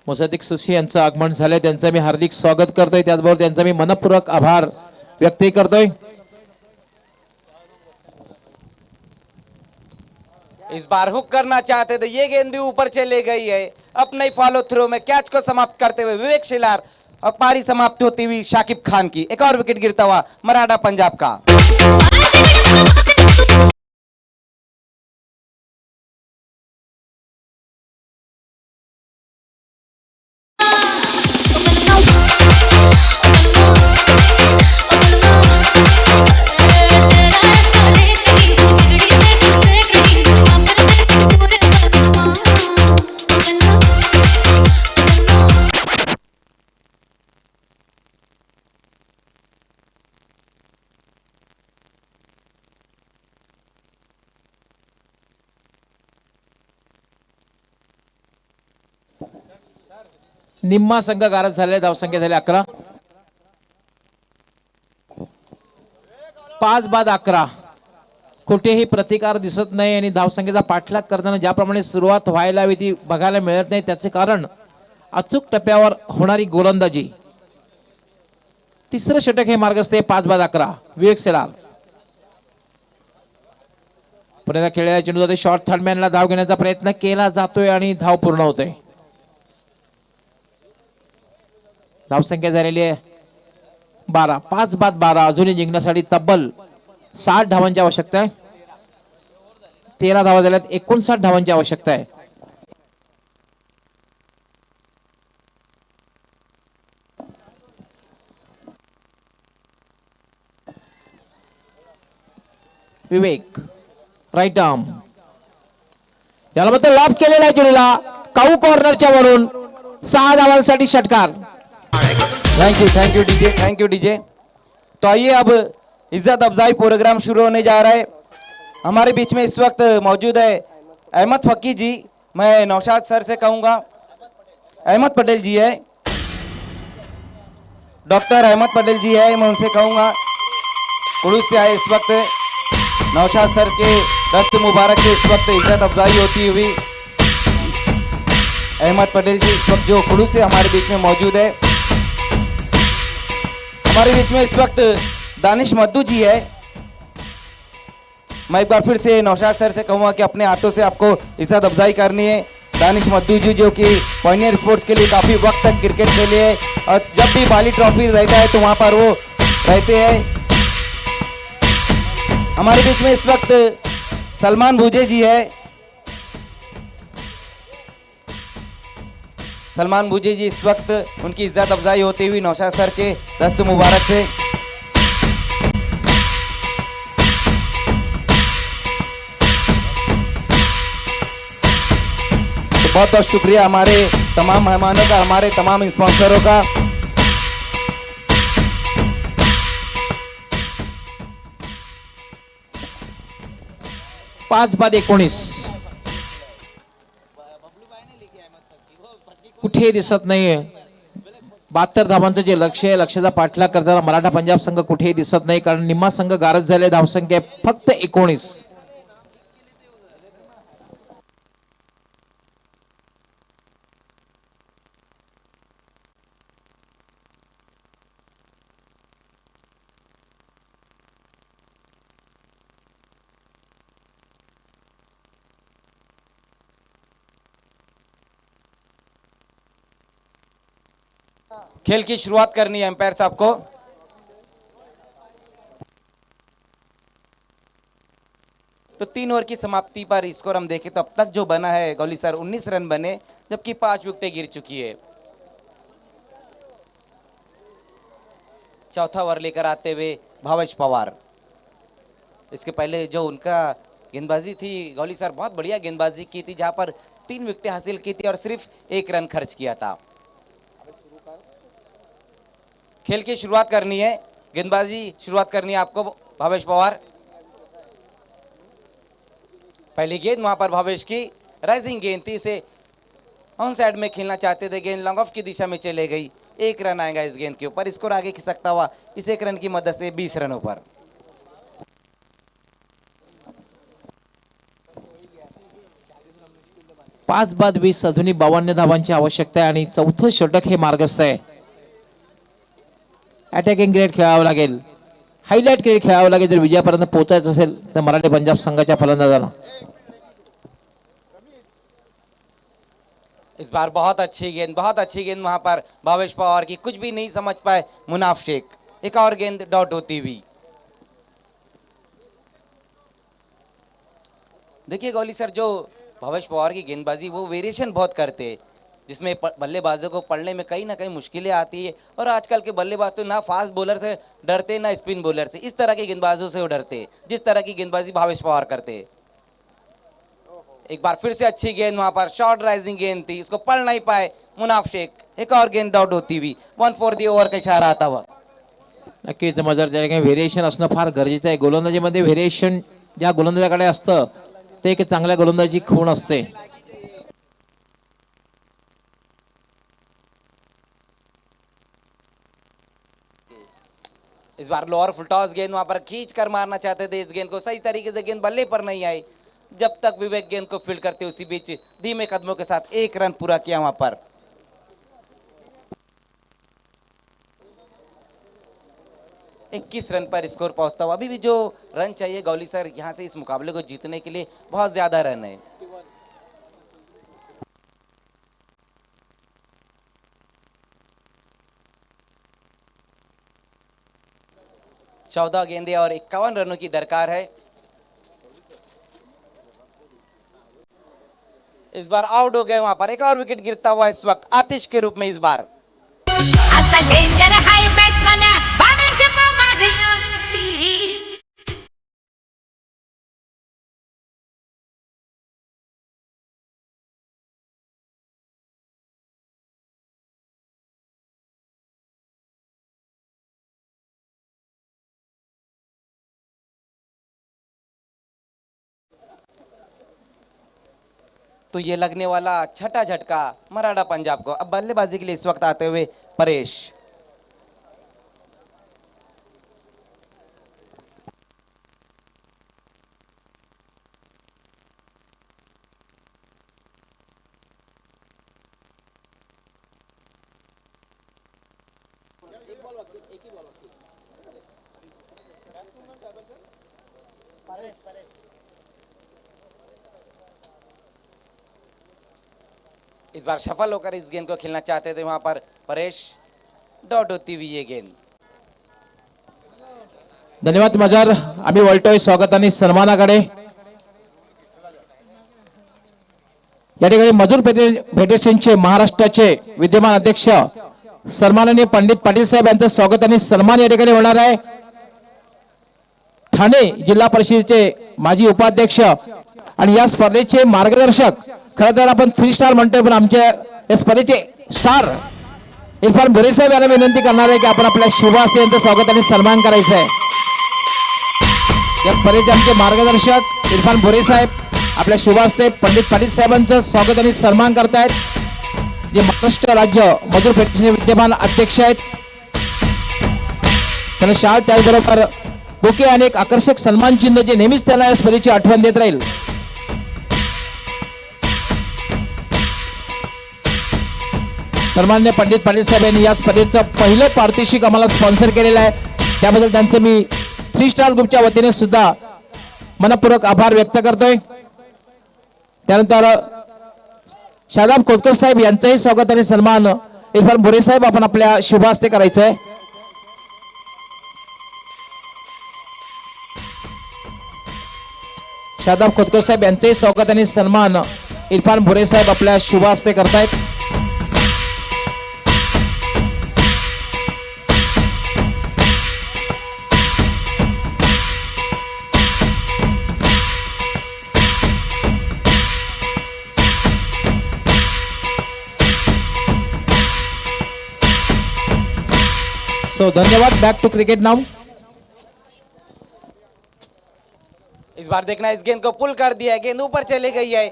[SPEAKER 1] मुसद्दिक सुशी यांचं आगमन झालंय, त्यांचं मी हार्दिक स्वागत करतोय, त्याचबरोबर त्यांचा मी मनपूर्वक आभार व्यक्त करतोय.
[SPEAKER 10] इस बार हुक करना चाहते थे, ये गेंद भी ऊपर चले गई है। अपने ही फॉलो थ्रो में कैच को समाप्त करते हुए विवेक शेलार और पारी समाप्त होती हुई शाकिब खान की। एक और विकेट गिरता हुआ मराठा पंजाब का।
[SPEAKER 1] निम्मा संघ गारद झाले, धावसंख्या झाली 11. 5 बाद 11. कुठेही प्रतिकार दिसत नाही आणि धावसंख्येचा पाठलाग करताना ज्याप्रमाणे सुरुवात व्हायला हवी ती बघायला मिळत नाही. त्याचे कारण अचूक टप्प्यावर होणारी गोलंदाजी. तिसरं षटक हे मार्गस्थ 5 बाद 11. विवेक शेलार पुन्हा खेळलेला चेंडू जाते शॉर्ट थर्डमॅनला धाव घेण्याचा प्रयत्न केला जातोय आणि धाव पूर्ण होते. धावसंख्या झालेली आहे 12. 5 बाद 12. अजूनही जिंकण्यासाठी तब्बल 60 धावांची आवश्यकता आहे. 13 धावा झाल्यात, 59 धावांची आवश्यकता आहे. विवेक राईट आर्म याला मात्र लॉफ केलेला आहे चेंडूला काऊ कॉर्नरच्या वरून 6 धावांसाठी षटकार.
[SPEAKER 10] Thank you DJ. तो आइए अब इज्जत अफजाई प्रोग्राम शुरू होने जा रहा है। हमारे बीच में इस वक्त मौजूद है अहमद फकी जी। मैं नौशाद सर से कहूंगा, अहमद पटेल जी है, डॉक्टर अहमद पटेल जी है, मैं उनसे कहूंगा कुड़ूस से आए इस वक्त नौशाद सर के दस्त मुबारक से इस वक्त इज्जत अफजाई होती हुई अहमद पटेल जी इस वक्त जो खुड़ू से हमारे बीच में मौजूद है। हमारे बीच में इस वक्त दानिश मद्दू जी है। मैं एक बार फिर से नौशाद सर से कहूँगा कि अपने हाथों से आपको इज्जत अफजाई करनी है। दानिश मद्दू जी जो कि पॉइनियर स्पोर्ट्स के लिए काफ़ी वक्त तक क्रिकेट खेले हैं और जब भी बाली ट्रॉफी रहता है तो वहाँ पर वो रहते हैं। हमारे बीच में इस वक्त सलमान भूजे जी है। सलमान भूजे जी इस वक्त उनकी इज्जत अफजाई होती हुई नौशाद सर के दस्त मुबारक से। तो बहुत बहुत शुक्रिया हमारे तमाम मेहमानों का, हमारे तमाम स्पॉन्सरों का।
[SPEAKER 1] पाच बाद 19 कुठे दिसत नाहीये. 72 धावांचं जे लक्ष्य आहे, लक्ष्याचा पाठलाग करताना मराठा पंजाब संघ कुठेही दिसत नाही, कारण निम्मा संघ गारज झाले. धावसंख्या फक्त 19.
[SPEAKER 10] खेल की शुरुआत करनी है एम्पायर साहब को। तो 3 ओवर की समाप्ति पर स्कोर हम देखें तो अब तक जो बना है गौली सर 19 रन बने, जबकि 5 विकेटें गिर चुकी है। चौथा ओवर लेकर आते हुए भावेश पवार। इसके पहले जो उनका गेंदबाजी थी गौली सर, बहुत बढ़िया गेंदबाजी की थी, जहां पर 3 विकेटें हासिल की थी और सिर्फ 1 रन खर्च किया था। खेल की शुरुआत करनी है, गेंदबाजी शुरुआत करनी है आपको भावेश पवार। पहली गेंद वहां पर भावेश की राइजिंग गेंद थी, उसे ऑन साइड में खेलना चाहते थे, गेंद लॉन्ग ऑफ की दिशा में चले गई। 1 रन आएगा इस गेंद के ऊपर। स्कोर आगे खिसकता हुआ इस 1 रन की मदद से 20 रनों पर।
[SPEAKER 1] पाच बाद 20 अजूनही 52 धावांची आवश्यकता आहे आणि चौथं षटक हे मार्गस्थ आहे. अटॅकिंग क्रिकेट खेळावं लागेल, हायलाइट क्रिकेट खेळावं लागेल जर विजयापर्यंत पोहोचायचं असेल तर मराठी पंजाब संघाच्या फलंदाजाला.
[SPEAKER 10] इस बार बहुत अच्छी गेंद वहां पर भावेश पवार की, कुछ भी नहीं समझ पाए मुनाफ शेख। एक और गेंद डॉट होती हुई। देखिए गौली सर, जो भावेश पवार की गेंदबाजी वो वेरिएशन बहुत करते हैं, जिसमें बल्लेबाजों को पढ़ने में कहीं ना कहीं मुश्किलें आती है। और आजकल के बल्लेबाज तो ना फास्ट बॉलर से डरते ना स्पिन बॉलर से, इस तरह के गेंदबाजों से वो डरते, जिस तरह की गेंदबाजी भावेश पवार करते। एक बार फिर से अच्छी गेंद वहां पर, शॉर्ट राइजिंग गेंद थी, इसको पढ़ नहीं पाए मुनाफ शेख। एक और गेंद डॉट होती हुई, 1 फॉर दी ओव्हर का इशारा आता हुआ।
[SPEAKER 1] नक्कीच मजर त्या ठिकाणी व्हेरिएशन असणं फार गरजेचं आहे. गोलंदाजीमध्ये व्हेरिएशन ज्या गोलंदाजाकडे असतं ते एक चांगल्या गोलंदाजी खूण असते.
[SPEAKER 10] इस बार लोअर फुल टॉस गेंद वहां पर खींच कर मारना चाहते थे, इस गेंद को सही तरीके से गेंद बल्ले पर नहीं आई। जब तक विवेक गेंद को फील्ड करते उसी बीच धीमे कदमों के साथ 1 रन पूरा किया वहां पर। इक्कीस रन पर स्कोर पहुंचता हुआ। अभी भी जो रन चाहिए गौली सर यहां से इस मुकाबले को जीतने के लिए बहुत ज्यादा रन है। चौदह गेंदे और 51 रनों की दरकार है। इस बार आउट हो गए वहां पर। एक और विकेट गिरता हुआ इस वक्त आतिश के रूप में इस बार।
[SPEAKER 9] असा डेंजर हाय बॅट्समन भावेश पवार योले.
[SPEAKER 10] तो ये लगने वाला छठा झटका मराठा पंजाब को। अब बल्लेबाजी के लिए इस वक्त आते हुए परेश। इस बार सफल होकर इस गेंद को खेलना चाहते थे वहां पर परेश, डॉट होती हुई ये गेंद।
[SPEAKER 1] धन्यवाद मजार. आम्ही वळतोय स्वागत आणि सन्मानाकडे. या ठिकाणी मजूर फेडरेशनचे महाराष्ट्राचे विद्यमान अध्यक्ष सन्माननीय पंडित पाटील साहेब यांचं स्वागत आणि सन्मान या ठिकाणी होणार आहे. ठाणे जिल्हा परिषदेचे माजी उपाध्यक्ष आणि या स्पर्धेचे मार्गदर्शक. खरं तर आपण 3 स्टार म्हणतोय, पण आमच्या या स्पर्धेचे स्टार इरफान भोरे साहेब यांना विनंती करणार आहे की आपण आपल्या शिवभास्ते यांचं स्वागत आणि सन्मान करायचं आहे. या स्पर्धेचे आमचे मार्गदर्शक इरफान भोरे साहेब आपल्या शुभास्ते पंडित पाटील साहेबांचं स्वागत आणि सन्मान करतायत, जे महाराष्ट्र राज्य मजूर फेडरेशनचे विद्यमान अध्यक्ष आहेत. त्यांना शाल त्याचबरोबर बुके आणि एक आकर्षक सन्मान चिन्ह जे नेहमीच त्यांना या स्पर्धेची आठवण देत राहील. सन्माननीय पंडित पाटील साहेब यांनी या स्पर्धेचं पहिलं पारितोषिक आम्हाला स्पॉन्सर केलेलं आहे. त्याबद्दल त्यांचं मी 3 स्टार ग्रुपच्या वतीने सुद्धा मनपूर्वक आभार व्यक्त करतोय. त्यानंतर शादाब खोतकर साहेब यांचंही स्वागत आणि सन्मान इरफान भोरे साहेब आपण आपल्या शुभास्ते करायचं आहे. शादाब खोतकर साहेब यांचंही स्वागत आणि सन्मान इरफान भोरे साहेब आपल्या शुभास्ते करतायत. So धन्यवाद. Back to cricket now.
[SPEAKER 10] इस बार देखना इस गेंद को पुल कर दिया है, गेंद ऊपर चली गई है.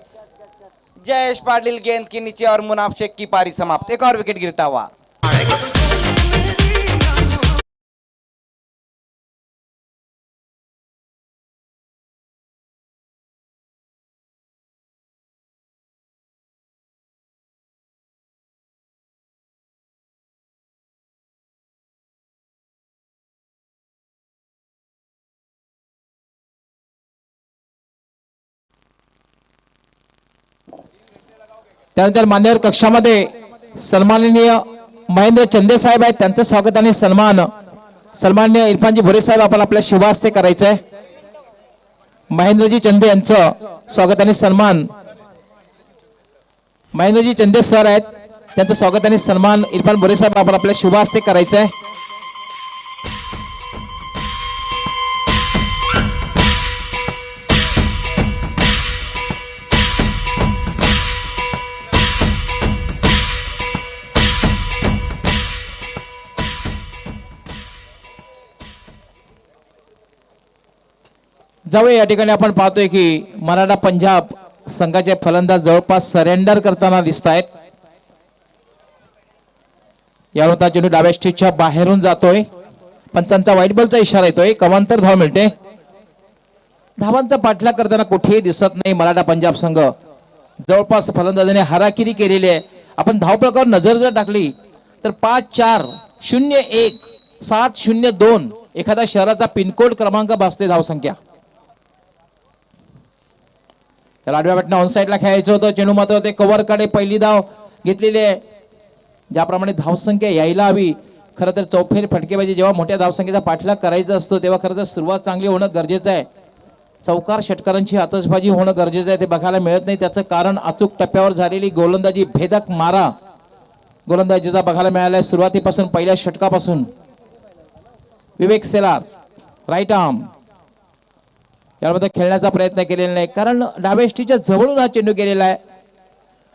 [SPEAKER 10] जयेश पाटिल गेंद के नीचे और मुनाफ शेख की पारी समाप्त. एक और विकेट गिरता हुआ.
[SPEAKER 1] त्यानंतर मान्यवर कक्षामध्ये सन्माननीय महेंद्र चंदे साहेब आहेत, त्यांचं स्वागत आणि सन्मान सन्माननीय इरफानजी भोरे साहेब आपण आपल्या शुभास्ते करायचं आहे. महेंद्रजी चंदे यांचं स्वागत आणि सन्मान महेंद्रजी चंदे सर आहेत, त्यांचं स्वागत आणि सन्मान इरफान भोरे साहेब आपण आपल्या शुभास्ते करायचं आहे. जाऊया. या ठिकाणी आपण पाहतोय की मराठा पंजाब संघाचे फलंदाज जवळपास सरेंडर करताना दिसत आहेत. यावर चेंडू डाव्या स्टेजच्या बाहेरून जातोय. पंचांचा व्हाईट बॉलचा इशारा येतोय. कमांतर धाव मिळते. धावांचा पाठलाग करताना कुठेही दिसत नाही मराठा पंजाब संघ. जवळपास फलंदाजाने हाराकिरी केलेली आहे. आपण धावफलकावर नजर जर टाकली तर 5401-702 एखादा शहराचा पिनकोड क्रमांक भासते धावसंख्या. त्याला आडव्या बॅटनं ऑन साईडला खेळायचं होतं. चेंडू मात्र ते कव्हरकडे पहिली धाव घेतलेली आहे. ज्याप्रमाणे धावसंख्या यायला हवी, खरं तर चौफेर फटकेबाजी जेव्हा मोठ्या धावसंख्येचा पाठलाग करायचा असतो तेव्हा खरं तर सुरुवात चांगली होणं गरजेचं आहे. चौकार षटकारांची आतषबाजी होणं गरजेचं आहे. ते बघायला मिळत नाही. त्याचं कारण अचूक टप्प्यावर झालेली गोलंदाजी, भेदक मारा गोलंदाजीचा बघायला मिळालाय. सुरुवातीपासून पहिल्या षटकापासून विवेक सेलार राईट आर्म यामध्ये खेळण्याचा प्रयत्न केलेला नाही, कारण डाव्या स्टीच्या जवळून हा चेंडू गेलेला आहे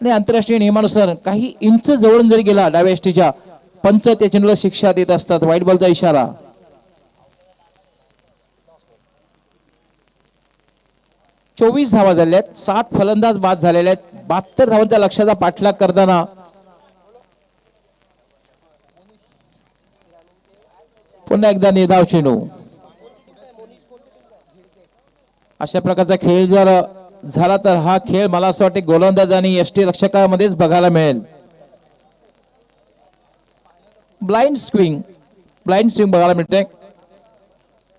[SPEAKER 1] आणि आंतरराष्ट्रीय नियमानुसार काही इंच जवळून जरी गेला डाव्या स्टीच्या, पंच त्या चेंडूला शिक्षा देत असतात. व्हाईट बॉलचा इशारा. चोवीस धावा झाल्या आहेत. 7 फलंदाज बाद झालेले आहेत. 72 धावांच्या लक्ष्याचा पाठलाग करताना पुन्हा एकदा निर्धाव चेंडू. अशा प्रकारचा खेळ जर झाला तर हा खेळ मला असं वाटतं गोलंदाज आणि यष्टीरक्षकामध्येच बघायला मिळेल. ब्लाइंड स्विंग ब्लाइंड स्विंग बघायला मिळते.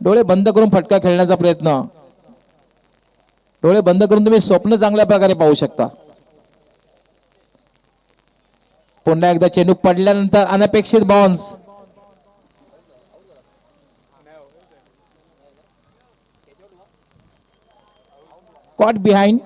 [SPEAKER 1] डोळे बंद करून फटका खेळण्याचा प्रयत्न. डोळे बंद करून तुम्ही स्वप्न चांगल्या प्रकारे पाहू शकता. पुन्हा एकदा चेंडू पडल्यानंतर अनपेक्षित बाउन्स. Caught behind.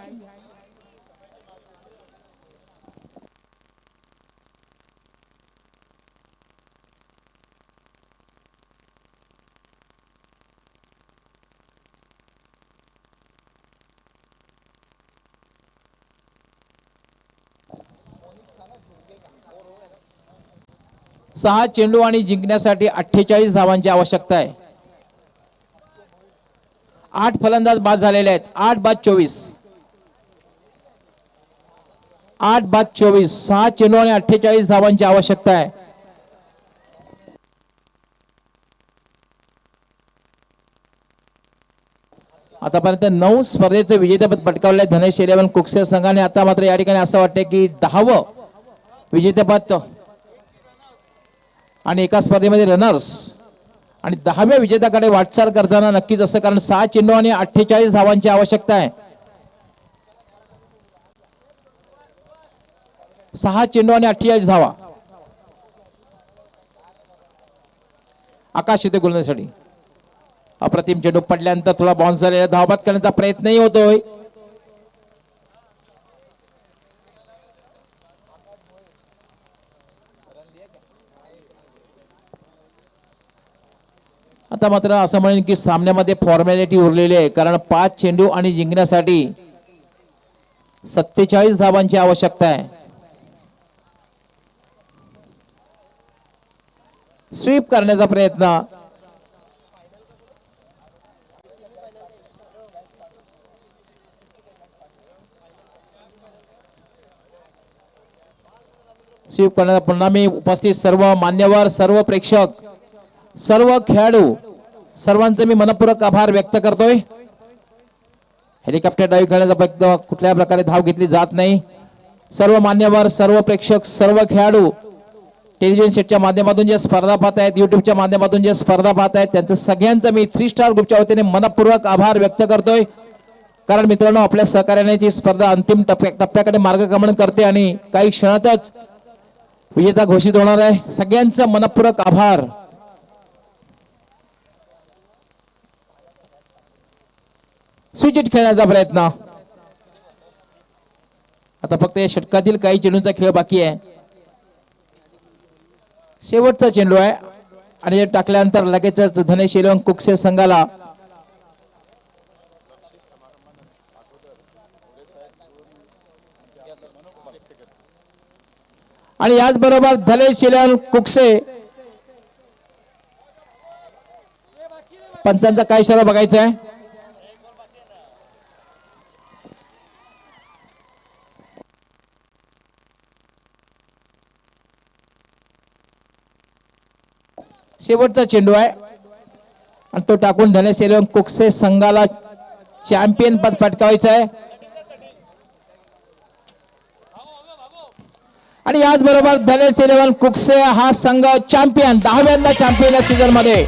[SPEAKER 1] सहा चेंडू आणि जिंकण्यासाठी 48 धावांची आवश्यकता आहे. 8 फलंदाज बाद झालेले आहेत. 8 बाद 24. 8 बाद 24. 6 चेंडू आणि 48 धावांची आवश्यकता आहे. आतापर्यंत 9 स्पर्धेचे विजेतेपद पटकावले धनेश 11 कुकसे संघाने. आता मात्र या ठिकाणी असं वाटतं की 10व विजेतेपद आणि एका स्पर्धेमध्ये रनर्स आणि 10व्या विजेत्याकडे वाटचाल करताना नक्कीच असं, कारण 6 चेंडू आणि 48 धावांची आवश्यकता आहे. 6 चेंडू आणि 48 धावा. आकाश येते गोलंदाजीसाठी. अप्रतिम चेंडू पडल्यानंतर थोडा बाउन्स झालेला, धावबाद करण्याचा प्रयत्नही होतोय. आता मात्र असं म्हणेन की सामन्यामध्ये फॉर्मॅलिटी उरलेली आहे, कारण 5 चेंडू आणि जिंकण्यासाठी 47 धावांची आवश्यकता आहे. स्वीप करण्याचा प्रयत्न. स्वीप करण्याचा पुन्हा मी उपस्थित सर्व मान्यवर, सर्व प्रेक्षक, सर्व खेळाडू सर्वांचे मी मनपूर्वक आभार व्यक्त करतोय. हेलिकॉप्टर डाईव्ह करण्याचा प्रयत्न, कुठल्या प्रकारे धाव घेतली जात नाही. सर्व मान्यवर, सर्व प्रेक्षक, सर्व खेळाडू टेलिव्हिजन सेटच्या माध्यमातून जे स्पर्धा पाहत आहेत, युट्यूबच्या माध्यमातून जे स्पर्धा पाहत आहेत, त्यांचं सगळ्यांचं मी 3 स्टार ग्रुपच्या वतीने मनपूर्वक आभार व्यक्त करतोय. कारण मित्रांनो, आपल्या सहकार्याने ती स्पर्धा अंतिम टप्प्याकडे मार्गक्रमण करते आणि काही क्षणातच विजेता घोषित होणार आहे. सगळ्यांचं मनपूर्वक आभार. स्विच हिट खेळण्याचा प्रयत्न. आता फक्त या षटकातील काही चेंडूंचा खेळ बाकी आहे. शेवटचा चेंडू आहे आणि टाकल्यानंतर लगेचच धनेश 11 कुकसे संघाला आणि याचबरोबर धनेश 11 कुकसे पंचांचा काय इशारा बघायचा आहे. शेवटचा चेंडू आहे आणि तो टाकून धनेश 11 कुकसे संघाला चॅम्पियन पद पटकावायचं आहे. आणि याचबरोबर धनेश 11 कुकसे हा संघ चॅम्पियन, 10व्यांदा चॅम्पियन या सीझन मध्ये.